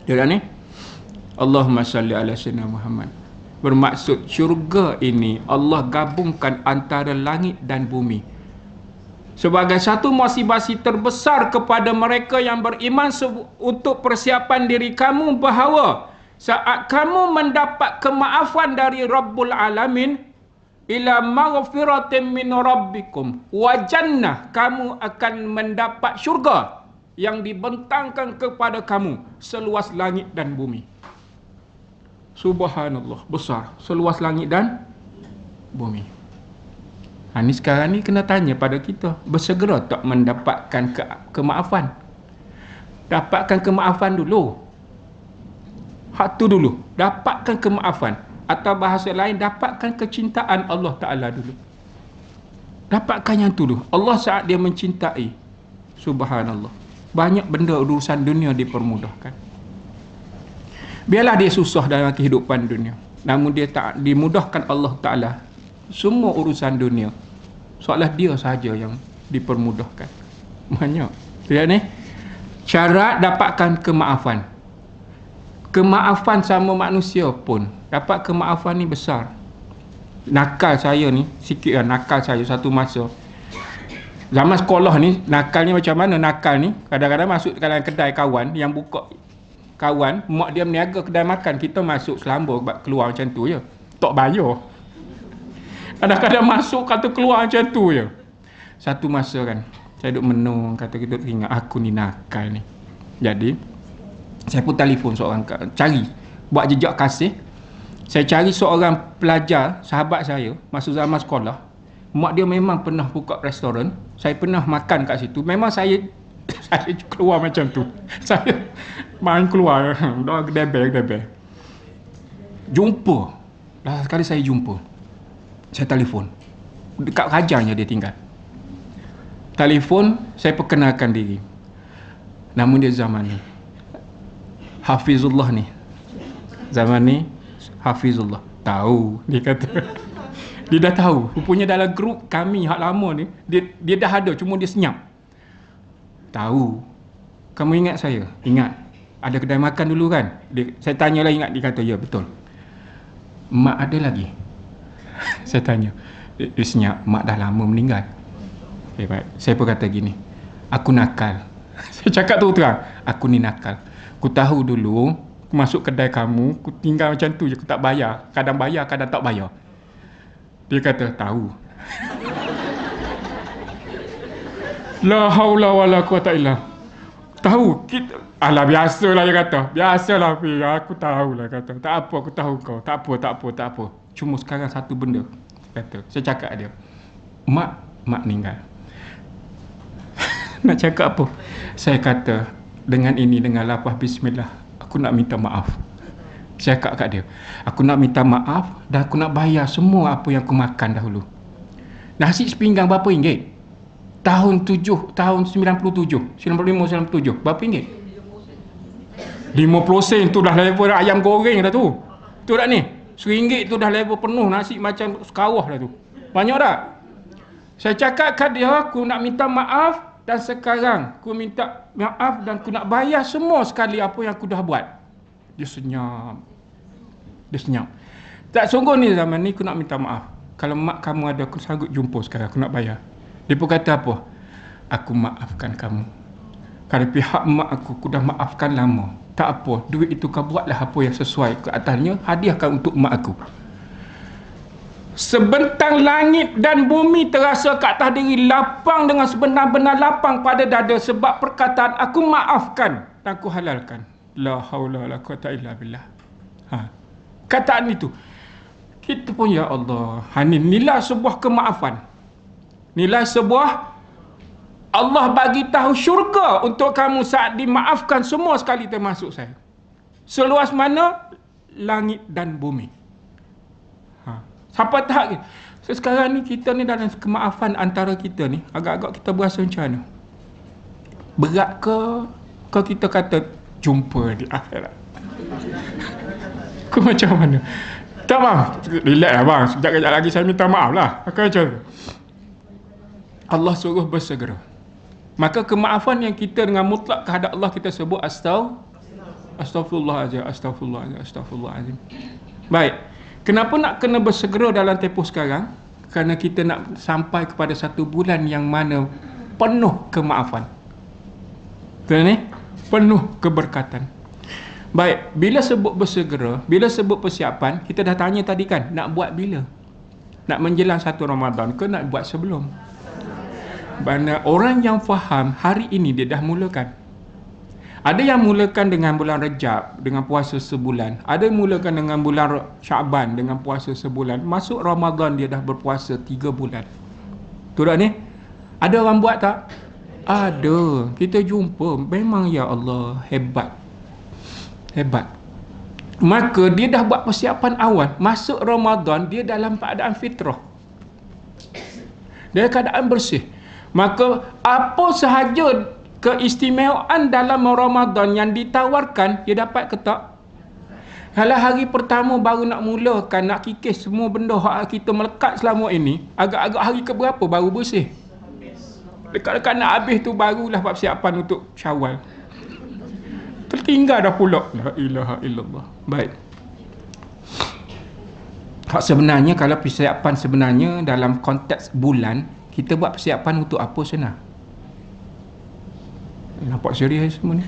Dia ni Allahumma salli ala sayyidina Muhammad. Bermaksud syurga ini Allah gabungkan antara langit dan bumi sebagai satu motivasi terbesar kepada mereka yang beriman untuk persiapan diri kamu bahawa saat kamu mendapat kemaafan dari Rabbul Alamin ila maghfiratin min rabbikum wa jannah, kamu akan mendapat syurga yang dibentangkan kepada kamu seluas langit dan bumi. Subhanallah, besar, seluas langit dan bumi. Ini sekarang ni kena tanya pada kita, bersegera tak mendapatkan kemaafan? Dapatkan kemaafan dulu. Hak tu dulu, dapatkan kemaafan. Atau bahasa lain, dapatkan kecintaan Allah Ta'ala dulu. Dapatkan yang tu dulu. Allah saat dia mencintai, subhanallah, banyak benda urusan dunia dipermudahkan. Biarlah dia susah dalam kehidupan dunia, namun dia tak dimudahkan Allah Ta'ala semua urusan dunia, seolah dia sahaja yang dipermudahkan. Banyak. Lihat ni, syarat dapatkan kemaafan. Kemaafan sama manusia pun, dapat kemaafan ni besar. Nakal saya ni, sikit lah nakal saya satu masa. Zaman sekolah ni, nakal ni macam mana nakal ni? Kadang-kadang masuk dalam kedai kawan, yang buka kawan, mak dia meniaga kedai makan, kita masuk selamba keluar macam tu je. Tak bayar. Kadang-kadang masuk kata keluar macam tu je. Satu masa kan, saya duduk menung, kata kita ingat aku ni nakal ni. Jadi saya pun telefon seorang, cari, buat jejak kasih. Saya cari seorang pelajar, sahabat saya, masa zaman sekolah. Mak dia memang pernah buka restoran. Saya pernah makan kat situ. Memang saya keluar macam tu. Saya main keluar, dah gedebel. Jumpa. Dah sekali saya jumpa. Saya telefon. Dekat Rajanya dia tinggal. Telefon, saya perkenalkan diri. Namun dia zaman ni Hafizullah ni. Zaman ni Hafizullah. Tahu, dia kata. Dia dah tahu. Rupanya dalam grup kami hak lama ni, dia dah ada, cuma dia senyap. Tahu. Kamu ingat saya? Ingat. Ada kedai makan dulu kan? Saya tanya lah, ingat. Dia kata, ya betul. Mak ada lagi? Saya tanya. Dia senyap. Mak dah lama meninggal. Okay, baik. Saya pun kata gini, aku nakal. Saya cakap tu terang, aku ni nakal. Aku tahu dulu, aku masuk kedai kamu, aku tinggal macam tu je, aku tak bayar. Kadang bayar, kadang tak bayar. Dia kata, tahu. La haula wala quwata illa. Tahu kita, alah biasalah dia kata. Biasalah Fi, aku tahulah kata. Tak apa, aku tahu kau. Tak apa. Cuma sekarang satu benda kata. Saya cakap dia, mak meninggal. Nak cakap apa? Saya kata, dengan lafaz bismillah, aku nak minta maaf. Saya cakap kat dia, aku nak minta maaf dan aku nak bayar semua apa yang aku makan dahulu. Nasi sepinggang berapa ringgit? Tahun 97, 95-97, berapa ringgit? 50 sen tu dah level ayam goreng dah tu. Tu tak ni? RM1 tu dah level penuh nasi macam sekawah dah tu. Banyak tak? Saya cakap kat dia, aku nak minta maaf dan sekarang aku minta maaf dan aku nak bayar semua sekali apa yang aku dah buat. Dia senyap. Tak sungguh ni zaman ni aku nak minta maaf. Kalau mak kamu ada, aku sanggup jumpa sekarang, aku nak bayar. Dia pun kata apa? Aku maafkan kamu. Kalau pihak mak aku dah maafkan lama. Tak apa, duit itu kau buatlah apa yang sesuai ke atasnya, hadiahkan untuk mak aku. Sebentang langit dan bumi terasa kat atas diri, lapang dengan sebenar-benar lapang pada dada sebab perkataan aku maafkan dan aku halalkan. La haula wala quwata illa billah. Kataan itu. Kita pun ya Allah, nilai sebuah kemaafan. Nilai sebuah Allah bagi tahu syurga untuk kamu saat dimaafkan semua sekali termasuk saya. Seluas mana? Langit dan bumi. Siapa tak? Sekarang ni kita ni dalam kemaafan antara kita ni, agak-agak kita berasa macam mana? Berat ke kita kata jumpa di akhirat? Kau macam mana? Tak bang, relax lah bang, sekejap-kejap lagi saya minta maaf lah. Allah suruh bersegera. Maka kemaafan yang kita dengan mutlak kehadap Allah kita sebut Astaghfirullahalazim. Baik. Kenapa nak kena bersegera dalam tempoh sekarang? Kerana kita nak sampai kepada satu bulan yang mana penuh kemaafan. Kerana ni penuh keberkatan. Baik, bila sebut bersegera, bila sebut persiapan, kita dah tanya tadi kan, nak buat bila? Nak menjelang satu Ramadan ke nak buat sebelum? Mana orang yang faham hari ini dia dah mulakan. Ada yang mulakan dengan bulan Rejab, dengan puasa sebulan. Ada yang mulakan dengan bulan Syaban, dengan puasa sebulan. Masuk Ramadan dia dah berpuasa 3 bulan. Betul tak ni? Ada orang buat tak? Ada. Kita jumpa. Memang ya Allah, hebat. Maka dia dah buat persiapan awal. Masuk Ramadan dia dalam keadaan fitrah, dalam keadaan bersih. Maka apa sahaja keistimewaan dalam Ramadan yang ditawarkan, dia dapat ke tak? Kalau hari pertama baru nak mulakan, nak kikis semua benda hak kita melekat selama ini, agak-agak hari keberapa baru bersih? Dekat-dekat nak habis tu barulah buat persiapan untuk Syawal. Tertinggal dah pula. La ilaha illallah. Baik. Hak sebenarnya kalau persiapan sebenarnya dalam konteks bulan, kita buat persiapan untuk apa sebenarnya? Nampak serius semua ni.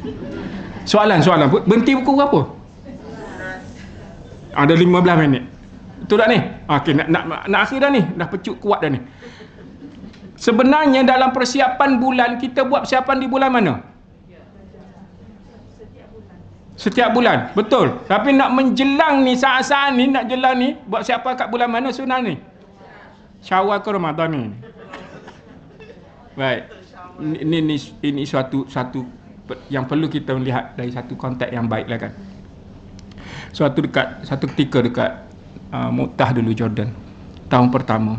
Soalan. Berhenti pukul berapa? Ada 15 minit. Betul tak ni? Okey, nak akhir dah ni. Dah pecut kuat dah ni. Sebenarnya dalam persiapan bulan, kita buat persiapan di bulan mana? Setiap bulan. Betul. Tapi nak menjelang ni, saat-saat ni, nak jelang ni, buat siapa kat bulan mana sebenarnya ni? Syawal ke Ramadan ni? Baik. Ini suatu yang perlu kita melihat dari satu konteks yang baik lah kan. Satu ketika dekat Mu'tah dulu Jordan, tahun pertama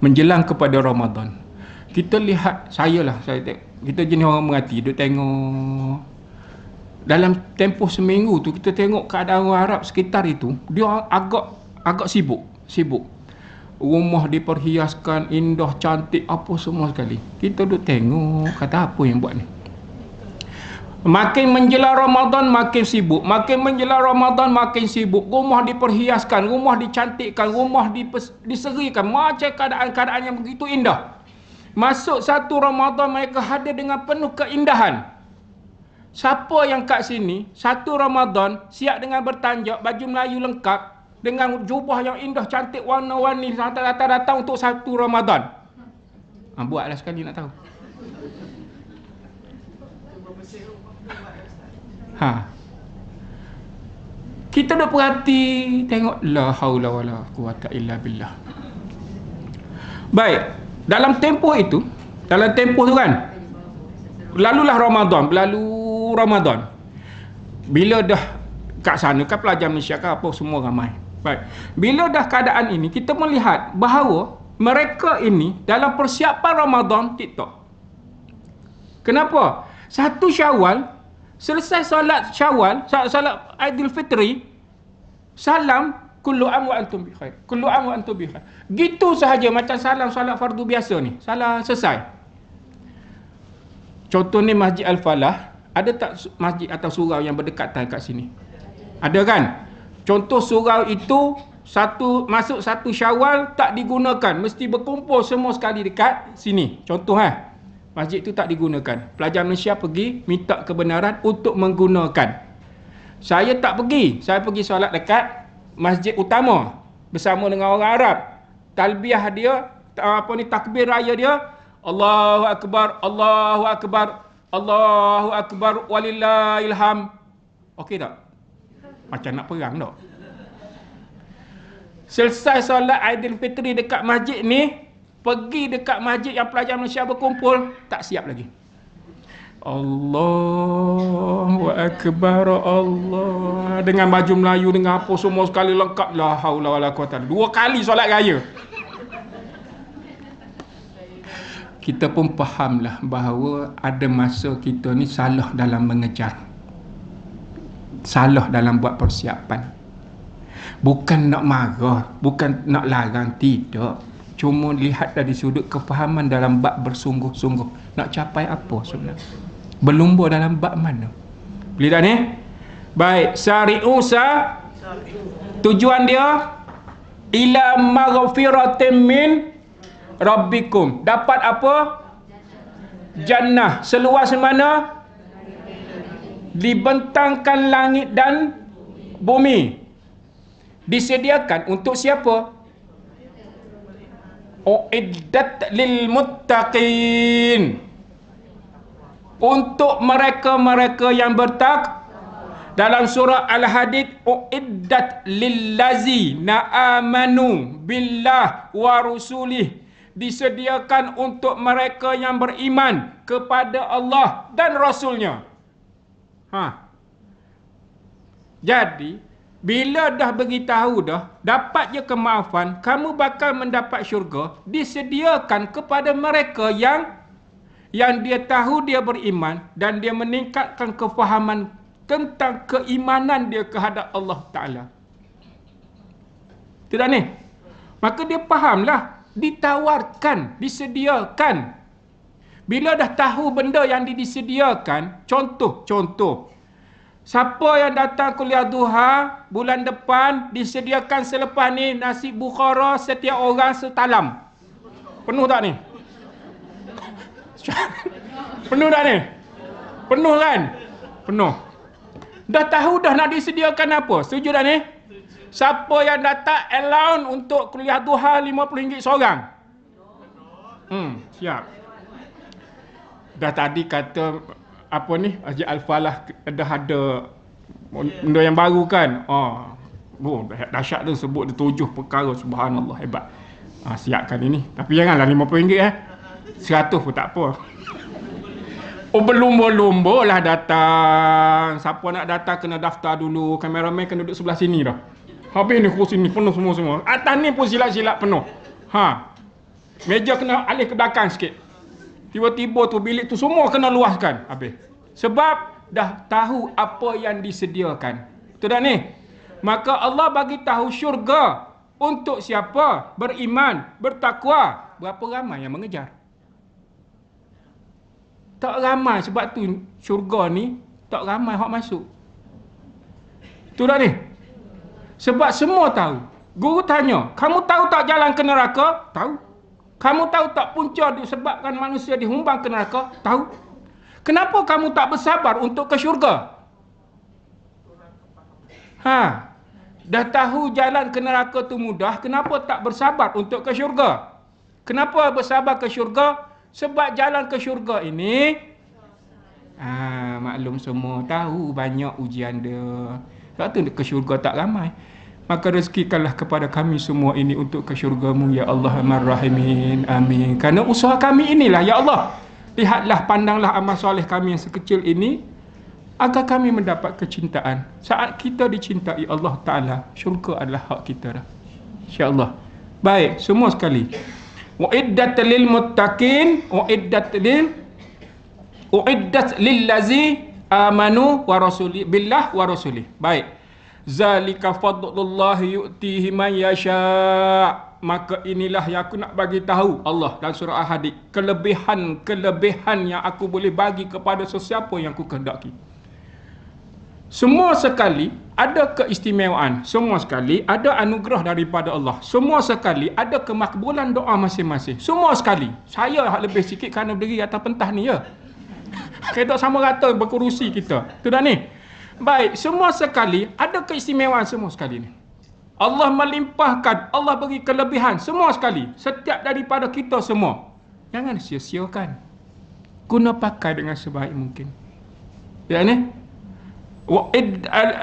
menjelang kepada Ramadan, kita lihat, kita jenis orang mengerti, duk tengok dalam tempoh seminggu tu, kita tengok keadaan orang Arab sekitar itu, dia agak sibuk. Rumah diperhiaskan indah, cantik, apa semua sekali. Kita duk tengok, kata apa yang buat ni? Makin menjelang Ramadan makin sibuk, makin menjelang Ramadan makin sibuk. Rumah diperhiaskan, rumah dicantikkan, rumah diserikan, macam keadaan-keadaan yang begitu indah. Masuk satu Ramadan mereka hadir dengan penuh keindahan. Siapa yang kat sini satu Ramadan siap dengan bertanjak, baju Melayu lengkap, dengan jubah yang indah, cantik, warna-warni, datang untuk satu Ramadan? Buatlah sekali nak tahu. Kita dah perhati, tengok, la haula wala quwata illa billah. Baik, dalam tempoh itu, tu kan, lalulah Ramadan, bila dah kat sana kan pelajar Malaysia kan apa semua ramai. Baik. Bila dah keadaan ini, kita melihat bahawa mereka ini dalam persiapan Ramadan TikTok. Kenapa? Satu Syawal, selesai solat Syawal, solat Aidilfitri, salam, kullu am wa antum bi khair. Kullu am wa antum bi khair. Gitu sahaja macam salam solat fardu biasa ni. Salah selesai. Contoh ni Masjid Al-Falah, ada tak masjid atau surau yang berdekatan kat sini? Ada kan? Contoh surau itu masuk satu Syawal tak digunakan, mesti berkumpul semua sekali dekat sini. Contoh masjid itu tak digunakan. Pelajar Malaysia pergi minta kebenaran untuk menggunakan. Saya tak pergi. Saya pergi solat dekat masjid utama bersama dengan orang Arab. Talbiyah dia, takbir raya dia, Allahu Akbar, Allahu Akbar, Allahu Akbar, walillahil hamd. Okey tak? Macam nak perang tak? Selesai solat Aidilfitri dekat masjid ni, pergi dekat masjid yang pelajar Malaysia berkumpul, tak siap lagi. Allahu Akbar, Allah, dengan baju Melayu, dengan apa semua sekali lengkap. La haula wala quwata. 2 kali solat raya. kita pun fahamlah bahawa ada masa kita ni salah dalam mengejar, salah dalam buat persiapan. Bukan nak marah, bukan nak larang, tidak. Cuma lihat dari sudut kefahaman dalam bab bersungguh-sungguh. Nak capai apa sebenarnya? Berlumba dalam bab mana? Boleh tak ni? Baik, sari'u tujuan dia ila maghfiratin min rabbikum. Dapat apa? Jannah. Seluas mana? Dibentangkan langit dan bumi. Disediakan untuk siapa? Uiddat lil muttaqin. Untuk mereka-mereka yang bertakwa. Dalam surah Al-Hadid, uiddat lillazina amanu billah wa rusulih. Disediakan untuk mereka yang beriman kepada Allah dan Rasulnya. Jadi, bila dah beritahu dah, dapat je kemaafan, kamu bakal mendapat syurga, disediakan kepada mereka yang dia tahu dia beriman dan dia meningkatkan kefahaman tentang keimanan dia kehadap Allah Ta'ala. Tidak ni? Maka dia fahamlah, ditawarkan, disediakan. Bila dah tahu benda yang disediakan, contoh, siapa yang datang kuliah duha bulan depan, disediakan selepas ni nasi bukhara setiap orang setalam. Penuh tak ni? Penuh tak ni? Penuh kan? Penuh. Dah tahu dah nak disediakan apa? Setuju tak ni? Siapa yang datang allowance untuk kuliah duha RM50 seorang? Siap. Dah tadi kata apa ni, Haji Al-Falah dah ada benda yang baru kan. Dahsyat tu, sebut dia 7 perkara, subhanallah, hebat. Siapkan ini. Tapi janganlah RM50 100 pun tak apa. Berlumba-lumba lah datang. Siapa nak datang kena daftar dulu. Kameraman kena duduk sebelah sini dah. Habis ni kursi ni penuh semua. Atas ni pun silat-silat penuh. Meja kena alih ke belakang sikit. Tiba-tiba tu bilik tu semua kena luaskan. Habis. Sebab dah tahu apa yang disediakan. Betul tak ni? Maka Allah bagi tahu syurga untuk siapa? Beriman, bertakwa. Berapa ramai yang mengejar? Tak ramai, sebab tu syurga ni tak ramai hak masuk. Betul tak ni? Sebab semua tahu. Guru tanya, kamu tahu tak jalan ke neraka? Tahu. Kamu tahu tak punca disebabkan manusia dihumbang ke neraka? Tahu. Kenapa kamu tak bersabar untuk ke syurga? Dah tahu jalan ke neraka tu mudah, kenapa tak bersabar untuk ke syurga? Kenapa bersabar ke syurga? Sebab jalan ke syurga ini, maklum semua tahu banyak ujian dia. Sebab tu ke syurga tak ramai. Maka rezekikanlah kepada kami semua ini untuk ke syurga-Mu, ya Allah Ar-Rahimin. Amin. Kerana usaha kami inilah, ya Allah. Lihatlah, pandanglah amal soleh kami yang sekecil ini, agar kami mendapat kecintaan. Saat kita dicintai Allah Ta'ala, syurga adalah hak kita dah. InsyaAllah. Baik, semua sekali. Uiddat lil muttaqin, uiddat lillazi amanu wa rasuli billah wa rasuli. Baik. Zalika fadlullah yu'tihi man yasha. Maka inilah yang aku nak bagi tahu Allah dalam surah Al-Hadid, kelebihan yang aku boleh bagi kepada sesiapa yang aku kehendaki. Semua sekali ada keistimewaan, semua sekali ada anugerah daripada Allah, semua sekali ada kemakbulan doa masing-masing, semua sekali. Saya lebih sikit kerana berdiri atas pentah ni ya. Kita sama rata berkerusi kita. Tu dah ni. Baik, semua sekali ada keistimewaan semua sekali ni. Allah melimpahkan, Allah bagi kelebihan semua sekali, setiap daripada kita semua. Jangan sia-siakan. Guna pakai dengan sebaik mungkin. Ya ni?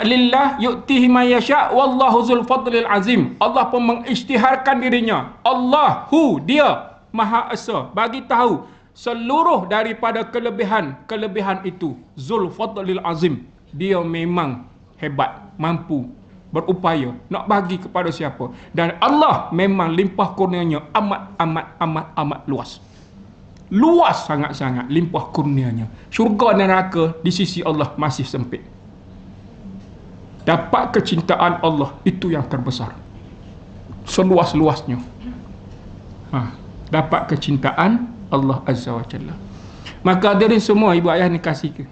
Lillah yu'tihi man yasha wallahu dzul fadlil azim. Allah pun mengisytiharkan dirinya. Allahu, dia Maha Esa, bagi tahu seluruh daripada kelebihan itu. Dzul fadlil azim. Dia memang hebat, mampu, berupaya nak bagi kepada siapa. Dan Allah memang limpah kurnianya amat luas. luas sangat-sangat limpah kurnianya. Syurga dan neraka di sisi Allah masih sempit. Dapat kecintaan Allah itu yang terbesar, seluas-luasnya. Dapat kecintaan Allah Azza wa Jalla. Maka hadirin semua, ibu ayah ni kasih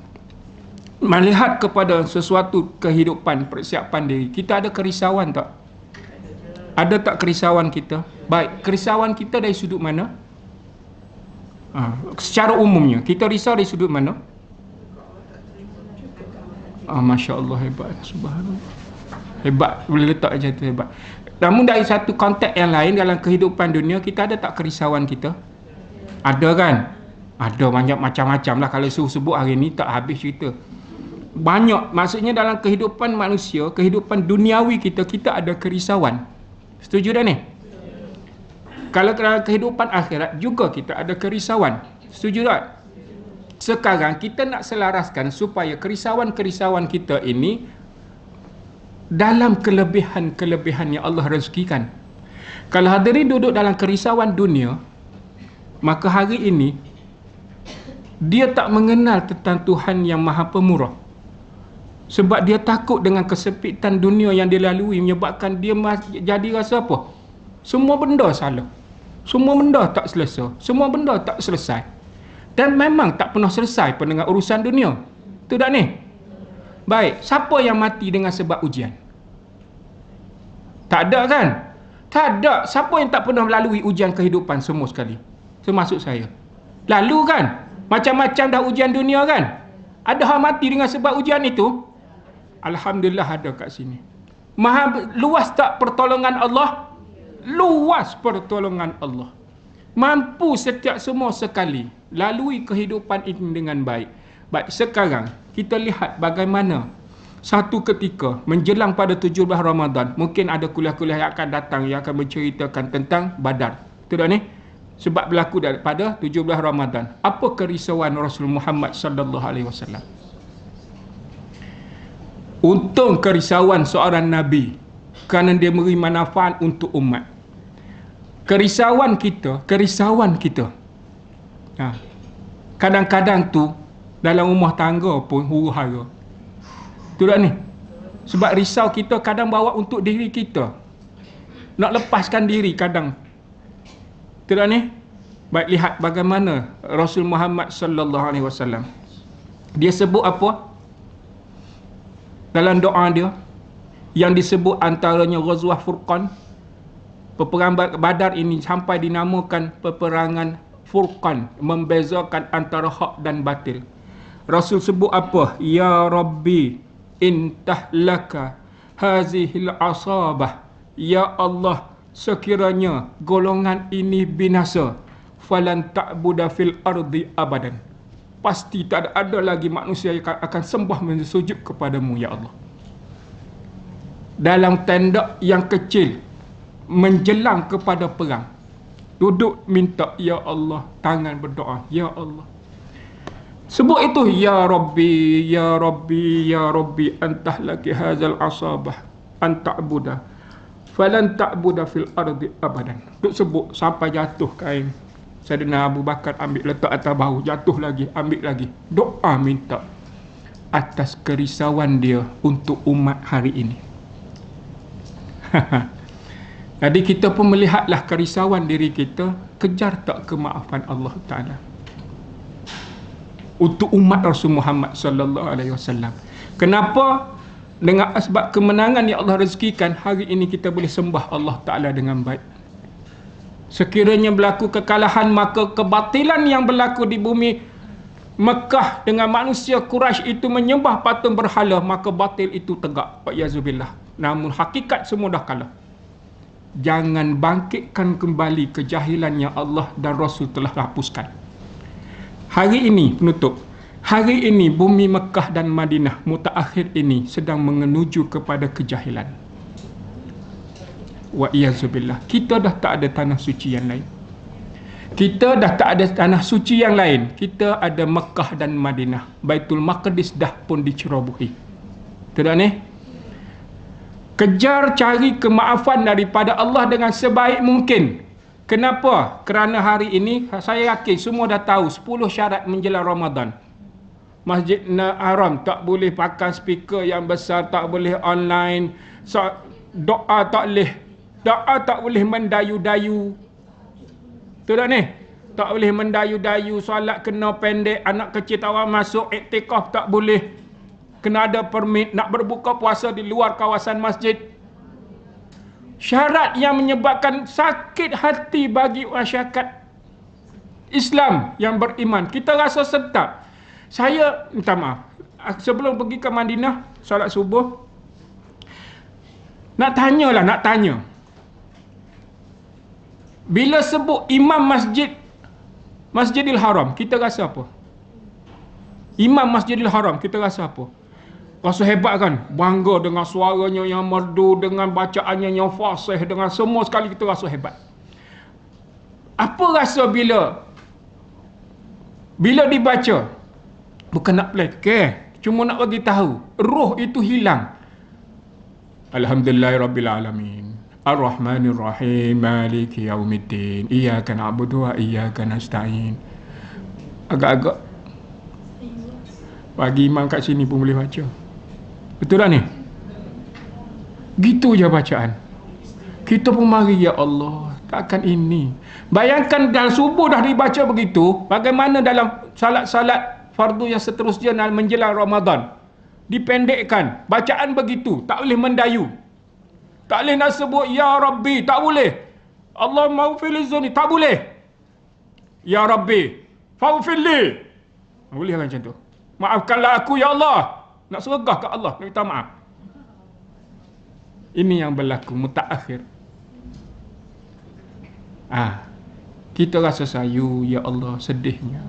melihat kepada sesuatu kehidupan, persiapan diri. Kita ada kerisauan tak? Ada tak kerisauan kita? Baik, kerisauan kita dari sudut mana? Secara umumnya, kita risau dari sudut mana? Masya Allah, hebat. Subhanallah. Hebat, boleh letak macam tu, hebat. Namun dari satu konteks yang lain, dalam kehidupan dunia, kita ada tak kerisauan kita? Ada kan? Ada banyak macam-macam lah. Kalau suruh sebut hari ni tak habis cerita. Banyak, maksudnya dalam kehidupan manusia, kehidupan duniawi kita, kita ada kerisauan. Setuju dah ni? Kalau dalam kehidupan akhirat juga kita ada kerisauan. Setuju tak? Sekarang kita nak selaraskan supaya kerisauan-kerisauan kita ini dalam kelebihan-kelebihan yang Allah rezekikan. Kalau hadirin duduk dalam kerisauan dunia, maka hari ini dia tak mengenal tentang Tuhan yang Maha Pemurah. Sebab dia takut dengan kesepitan dunia yang dia lalui, menyebabkan dia jadi rasa apa? Semua benda salah. Semua benda tak selesai. Semua benda tak selesai. Dan memang tak pernah selesai pun dengan urusan dunia. Betul tak ni? Baik, siapa yang mati dengan sebab ujian? Tak ada kan? Tak ada. Siapa yang tak pernah melalui ujian kehidupan semua sekali? Termasuk saya. Lalu kan? Macam-macam dah ujian dunia kan? Ada orang mati dengan sebab ujian itu? Alhamdulillah ada kat sini. Maha luas tak pertolongan Allah? Luas pertolongan Allah. Mampu setiap semua sekali lalui kehidupan ini dengan baik. Baik, sekarang kita lihat bagaimana satu ketika menjelang pada 17 Ramadan, mungkin ada kuliah-kuliah yang akan datang yang akan menceritakan tentang Badar. Betul tak ni? Sebab berlaku daripada 17 Ramadan. Apa kerisauan Rasul Muhammad sallallahu alaihi wasallam? Untung kerisauan seorang Nabi, kerana dia memberi manfaat untuk umat. Kerisauan kita, kadang-kadang tu dalam rumah tangga pun huru-hara. Betul tak ni? Sebab risau kita kadang bawa untuk diri kita. Nak lepaskan diri kadang. Betul tak ni? Baik, lihat bagaimana Rasul Muhammad sallallahu alaihi wasallam. Dia sebut apa? Dalam doa dia yang disebut antaranya Ghazwah Furqan. Peperangan Badar ini sampai dinamakan peperangan Furqan, membezakan antara hak dan batil. Rasul sebut apa? Ya Rabbi intahlaka hazihil asabah. Ya Allah, sekiranya golongan ini binasa, falan ta'buda fil ardi abadan. Pasti tak ada lagi manusia yang akan sembah sujud kepadamu, ya Allah. Dalam tenda yang kecil, menjelang kepada perang, duduk minta, ya Allah, tangan berdoa, ya Allah. Sebut itu, ya Rabbi, ya Rabbi, ya Rabbi, antah laki hazal asabah, anta'buda falan ta'buda fil ardi abadan. Duk sebut sampai jatuh kain. Saidina Abu Bakar ambil letak atas bahu, jatuh lagi, ambil lagi. Doa minta atas kerisauan dia untuk umat hari ini. Jadi kita pun melihatlah kerisauan diri kita, kejar tak kemaafan Allah Ta'ala untuk umat Rasul Muhammad sallallahu alaihi wasallam. Kenapa? Dengan sebab kemenangan yang Allah rezekikan, hari ini kita boleh sembah Allah Ta'ala dengan baik. Sekiranya berlaku kekalahan, maka kebatilan yang berlaku di bumi Mekah dengan manusia Quraisy itu menyembah patung berhala, maka batil itu tegak. Wa'yazubillah. Namun hakikat semua dah kalah. Jangan bangkitkan kembali kejahilan yang Allah dan Rasul telah hapuskan. Hari ini penutup. Hari ini bumi Mekah dan Madinah mutaakhir ini sedang menuju kepada kejahilan. Wa'iyyazubillah. Kita dah tak ada tanah suci yang lain. Kita dah tak ada tanah suci yang lain. Kita ada Mekah dan Madinah. Baitul Maqdis dah pun dicerobohi. Betul tak ni? Kejar cari kemaafan daripada Allah dengan sebaik mungkin. Kenapa? Kerana hari ini saya yakin semua dah tahu 10 syarat menjelang Ramadan. Masjid Haram tak boleh pakai speaker yang besar, tak boleh online, doa tak boleh. Doa tak boleh mendayu-dayu. Betul tak ni? Tak boleh mendayu-dayu, solat kena pendek, anak kecil tak orang masuk, iktikaf tak boleh. Kena ada permit, nak berbuka puasa di luar kawasan masjid. Syarat yang menyebabkan sakit hati bagi masyarakat Islam yang beriman. Kita rasa sedap. Saya minta maaf, sebelum pergi ke Madinah solat subuh, nak tanya. Bila sebut imam Masjidil Haram, kita rasa apa? Imam Masjidil Haram, kita rasa apa? Rasa hebat kan? Bangga dengan suaranya yang merdu, dengan bacaannya yang fasih, dengan semua sekali kita rasa hebat. Apa rasa bila dibaca? Bukan nak play, cuma nak bagi tahu, roh itu hilang. Alhamdulillahirabbil-alamin. Ar-Rahmanir-Rahim. Maliki yaumiddin. Iyyaka na'budu wa iyyaka nasta'in. Agak-agak bagi imam kat sini pun boleh baca. Betul tak ni? Gitu je bacaan. Kita pun mari, ya Allah, takkan ini. Bayangkan dalam subuh dah dibaca begitu, bagaimana dalam salat-salat fardu yang seterusnya menjelang Ramadan. Dipendekkan, bacaan begitu, tak boleh mendayu. Tak boleh nak sebut ya Rabbi, tak boleh. Allahumma ghfirli dzunni, tak boleh. Ya Rabbi, faghfirli. Boleh kan macam tu? Maafkanlah aku, ya Allah. Nak sergah ke Allah, nak minta maaf. Ini yang berlaku mutaakhir. Kita rasa sayu, ya Allah, sedihnya.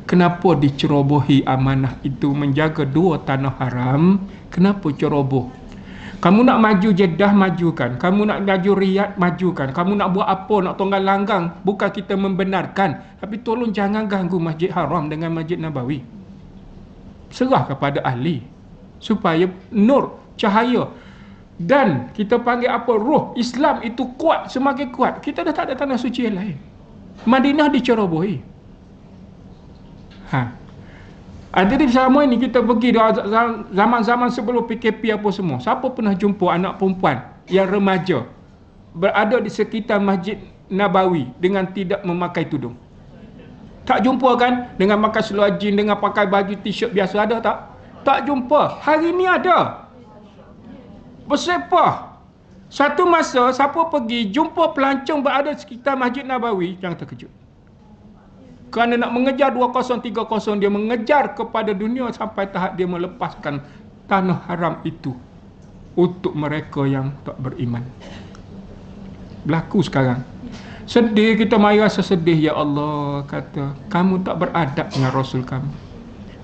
Kenapa dicerobohi amanah itu menjaga 2 tanah haram? Kenapa ceroboh? Kamu nak maju Jeddah, majukan. Kamu nak maju Riyadh, majukan. Kamu nak buat apa, nak tonggal langgang, bukan kita membenarkan. Tapi tolong jangan ganggu Masjid Haram dengan Masjid Nabawi. Serah kepada ahli supaya nur, cahaya, dan kita panggil apa, roh Islam itu kuat, semakin kuat. Kita dah tak ada tanah suci yang lain. Madinah dicerobohi. Jadi sama ini kita pergi zaman-zaman sebelum PKP apa semua. Siapa pernah jumpa anak perempuan yang remaja berada di sekitar Masjid Nabawi dengan tidak memakai tudung? Tak jumpa kan? Dengan pakai seluar jeans, dengan pakai baju t-shirt biasa, ada tak? Tak jumpa. Hari ni ada. Bersepah. Satu masa, siapa pergi jumpa pelancong berada di sekitar Masjid Nabawi, jangan terkejut. Kerana nak mengejar 2030, dia mengejar kepada dunia sampai tahap dia melepaskan tanah haram itu untuk mereka yang tak beriman. Berlaku sekarang. Sedih, kita mari rasa sedih, ya Allah, kata kamu tak beradab dengan Rasul kamu.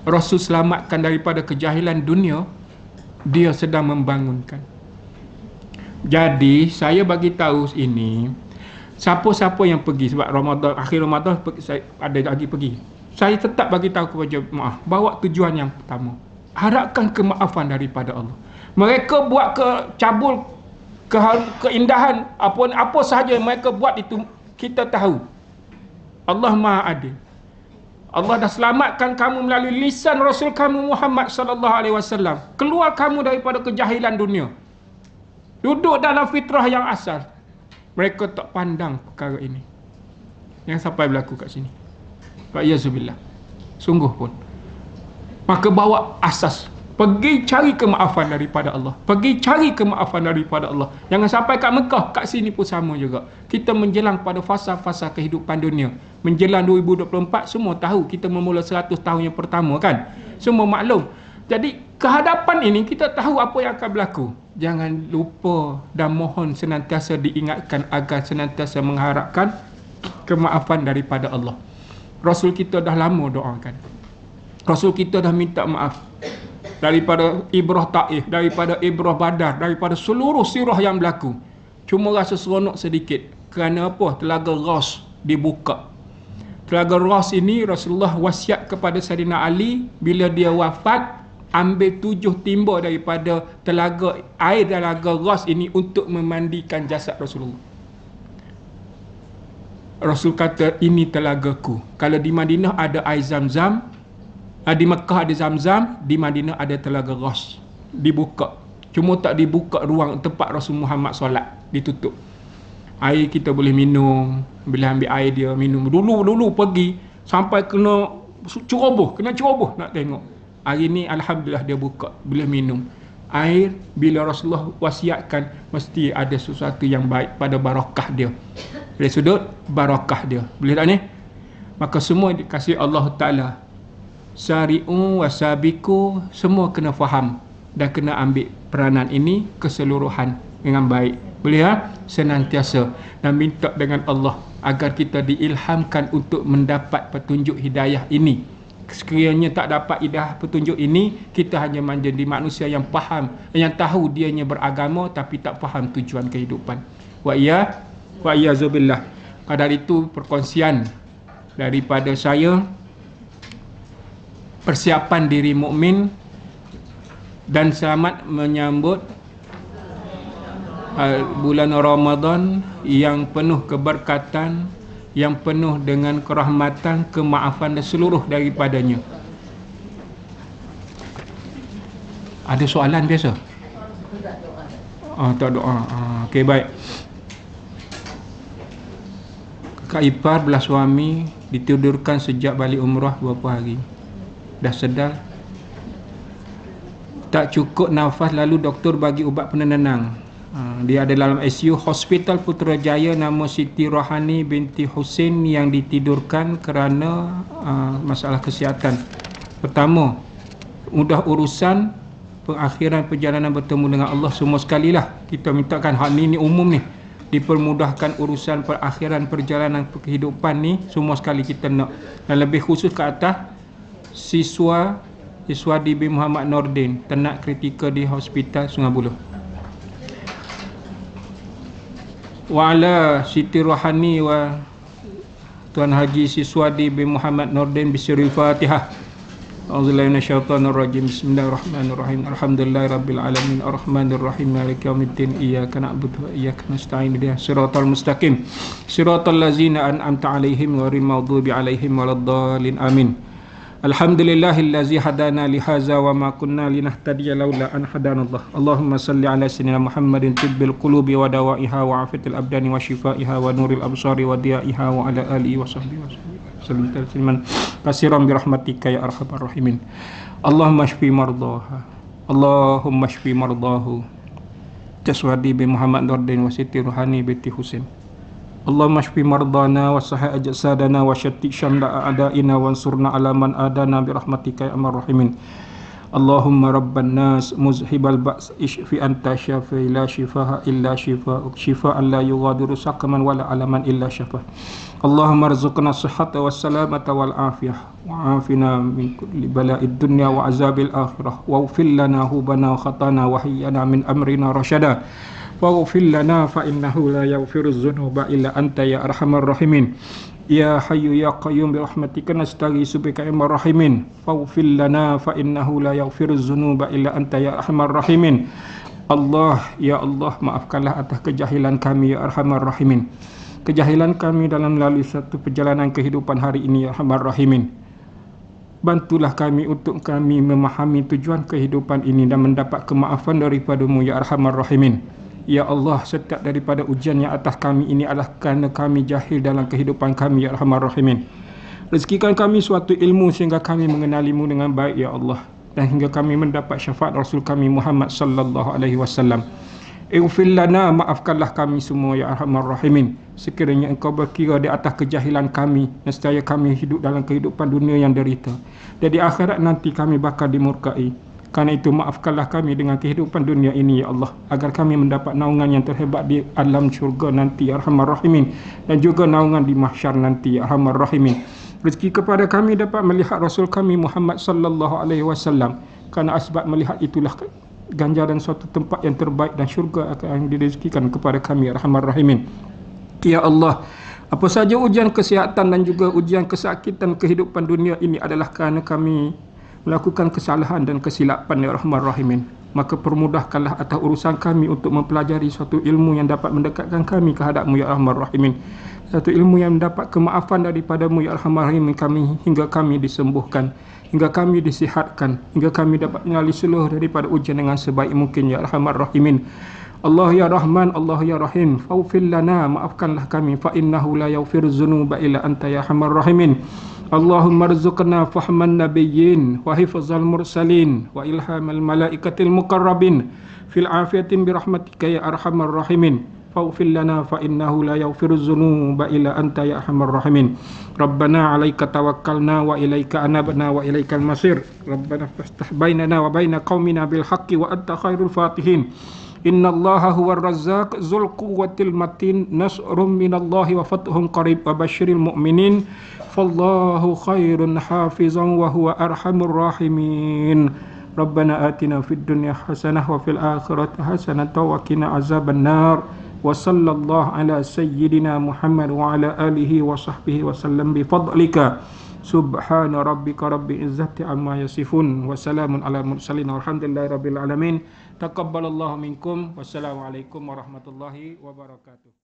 Rasul selamatkan daripada kejahilan dunia, dia sedang membangunkan. Jadi saya bagi tahu ini, siapa-siapa yang pergi, sebab Ramadan, akhir Ramadan saya ada lagi pergi, saya tetap bagi tahu kepada jemaah, bawa tujuan yang pertama, harapkan kemaafan daripada Allah. Mereka buat cabul keindahan, apa sahaja yang mereka buat itu, kita tahu Allah Maha Adil. Allah dah selamatkan kamu melalui lisan Rasul kamu Muhammad sallallahu alaihi wasallam. Keluar kamu daripada kejahilan dunia, duduk dalam fitrah yang asal. Mereka tak pandang perkara ini yang sampai berlaku kat sini. Wa'iyyazubillah. Sungguh pun. Maka bawa asas, pergi cari kemaafan daripada Allah. Pergi cari kemaafan daripada Allah. Jangan sampai kat Mekah, kat sini pun sama juga. Kita menjelang pada fasa-fasa kehidupan dunia. Menjelang 2024, semua tahu kita memula 100 tahun yang pertama kan. Semua maklum. Jadi kehadapan ini kita tahu apa yang akan berlaku. Jangan lupa dan mohon senantiasa diingatkan agar senantiasa mengharapkan kemaafan daripada Allah. Rasul kita dah lama doakan. Rasul kita dah minta maaf daripada ibrah Taif, daripada ibrah Badar, daripada seluruh sirah yang berlaku. Cuma rasa seronok sedikit. Kerana apa? Telaga Ras dibuka. Telaga Ras ini Rasulullah wasiat kepada Saidina Ali, bila dia wafat, ambil 7 timba daripada air telaga Ras ini untuk memandikan jasad Rasulullah. Rasul kata ini telagaku. Kalau di Madinah ada air Zam-Zam, di Mekah ada Zam-Zam, di Madinah ada telaga Ras. Dibuka. Cuma tak dibuka ruang tempat Rasul Muhammad solat, ditutup. Air kita boleh minum, boleh ambil air dia minum. Dulu pergi sampai kena ceroboh nak tengok. Hari ni alhamdulillah dia buka, boleh minum. Air bila Rasulullah wasiatkan mesti ada sesuatu yang baik pada barakah dia. Dari sudut barakah dia. Boleh tak ni? Maka semua dikasih Allah Ta'ala. Sari'u wasabiku, semua kena faham dan kena ambil peranan ini keseluruhan dengan baik. Boleh ha? Senantiasa. Dan minta dengan Allah agar kita diilhamkan untuk mendapat petunjuk hidayah ini. Sekiranya tak dapat hidayah petunjuk ini, kita hanya menjadi manusia yang faham, yang tahu dianya beragama tapi tak faham tujuan kehidupan. Wa iyyazubillah. Pada itu perkongsian daripada saya, persiapan diri mukmin dan selamat menyambut bulan Ramadan yang penuh keberkatan, yang penuh dengan kerahmatan, kemaafan dan seluruh daripadanya. Ada soalan biasa? Tak doa. Okey, baik. Kakak ipar belah suami ditidurkan sejak balik umrah berapa hari. Dah sedar. Tak cukup nafas, lalu doktor bagi ubat penenang. Dia ada dalam ICU Hospital Putrajaya, nama Siti Rohani binti Husin yang ditidurkan kerana masalah kesihatan. Pertama, mudah urusan pengakhiran perjalanan bertemu dengan Allah semua sekalilah. Kita mintakan hak ni umum ni. Dipermudahkan urusan perakhiran perjalanan kehidupan ni semua sekali kita nak. Dan lebih khusus ke atas siswa Iswadi bin Muhammad Nordin ternak kritikal di Hospital Sungai Buloh. Wa ala Siti Rohani wa Tuan Haji Siswadi bin Muhammad Nordin bisirul Fatihah. A'udzubillahi minasyaitonir rajim. Bismillahirrahmanirrahim. Alhamdulillahirabbil alamin arrahmanirrahim maliki yaumiddin iyyaka na'budu wa iyyaka nasta'in ihdinas siratal mustaqim siratal ladzina an'amta 'alaihim ghairil maghdubi 'alaihim waladdallin amin. Alhamdulillahillazi hadana li hadza wa ma kunna linahtadiya laula an hadanallah. Allahumma salli ala sayyidina Muhammadin tibbil qulubi wa dawaiha wa afiyatil abdani wa shifaiha wa nuril absari wa diyaiha wa ala alihi wa sahbihi wasallam tasliman katsiran bi rahmatika ya arhamar rahimin. Allahumma shfi mardaha. Allahumma shfi mardahu. Taswadi bin Muhammad Nordin wa Siti Rohani binti Husin. Allahumma shfi mardana wa sahih ajsadana wa syatti syamla a'daina wansurna ala man adana bi rahmatika ya arhamar rahimin. Allahumma rabban nas muzhibal ba's ishfi anta syafi la shifaa illa shifaa shifaan la yughadiru saqaman wala alaman illa syafa. Allahumma arzuqna sihhata was salamata wal afiyah wa afina min kulli bala'id dunya wa azabil akhirah wa ufil lana hubana wa khatana wa hayyana min amrina rasyada. Waghfir lana fa innahu la yaghfiruz dzunuba illa anta ya arhamar rahimin. Ya hayyu ya qayyum bi rahmatika nastaghiitsu bika ya arhamar rahimin. Waghfir lana fa innahu la yaghfiruz dzunuba illa anta ya arhamar rahimin. Allah, ya Allah, maafkanlah atas kejahilan kami ya arhamar rahimin. Kejahilan kami dalam melalui satu perjalanan kehidupan hari ini ya arhamar rahimin. Bantulah kami untuk kami memahami tujuan kehidupan ini dan mendapat kemaafan daripada-Mu ya arhamar rahimin. Ya Allah, setiap daripada ujian yang atas kami ini adalah kerana kami jahil dalam kehidupan kami ya arhamar rahimin. Rezekikan kami suatu ilmu sehingga kami mengenali-Mu dengan baik ya Allah, dan hingga kami mendapat syafaat Rasul kami Muhammad sallallahu alaihi wasallam. Ighfir lana, maafkanlah kami semua ya arhamar rahimin. Sekiranya Engkau berkira di atas kejahilan kami, nescaya kami hidup dalam kehidupan dunia yang derita, dan di akhirat nanti kami bakal dimurkai. Karena itu maafkanlah kami dengan kehidupan dunia ini ya Allah, agar kami mendapat naungan yang terhebat di alam syurga nanti ya arhamar rahimin, dan juga naungan di mahsyar nanti ya arhamar rahimin. Rezeki kepada kami dapat melihat Rasul kami Muhammad sallallahu alaihi wasallam, kerana asbab melihat itulah ganjaran suatu tempat yang terbaik dan syurga akan direzekikan kepada kami ya arhamar rahimin. Ya Allah, apa saja ujian kesihatan dan juga ujian kesakitan kehidupan dunia ini adalah kerana kami melakukan kesalahan dan kesilapan ya arhamar rahimin. maka permudahkanlah atas urusan kami untuk mempelajari suatu ilmu yang dapat mendekatkan kami ke hadap-Mu ya Arhamar Rahimin. Satu ilmu yang mendapat kemaafan daripada-Mu ya Arhamar Rahimin kami, hingga kami disembuhkan, hingga kami disihatkan, hingga kami dapat melalui seluruh daripada ujian dengan sebaik mungkin ya Arhamar Rahimin. Allah ya Rahman, Allah ya Rahim, faufil lana, maafkanlah kami, fa innahu la yaghfiru dzunuba illa anta ya Arhamar Rahimin. Allahumma rzuqna fahman nabiyyin wa hifzal mursalin wa ilhamal malaikatil muqarrabin fil afiyatin birahmatika ya arhamar rahimin. Faghfir lana fa innahu la yaghfiru dzunuba illa anta ya arhamar rahimin. Rabbana 'alaika tawakkalna wa ilaika anabna wa ilaikal masir. Rabbana faftah bainana wa baina qaumina bil haqqi wa anta khairul fatihin. Innallaha huwar razzaq dzul quwwatil matin, nasrun minallahi wa fathun qarib wa basyiril mu'minin. Fallahu khairun hafizan wa huwa arhamur rahimin. Rabbana atina fid dunya hasanah wa fil akhirati hasanah wa qina azaban nar. Wa sallallahu ala sayyidina Muhammad wa ala alihi wa sahbihi wa sallam bi fadlika. Subhana rabbika rabbil izzati amma yasifun wa salamun ala mursalin walhamdulillahi rabbil alamin. Taqabbalallahu minkum. Wassalamualaikum warahmatullahi wabarakatuh.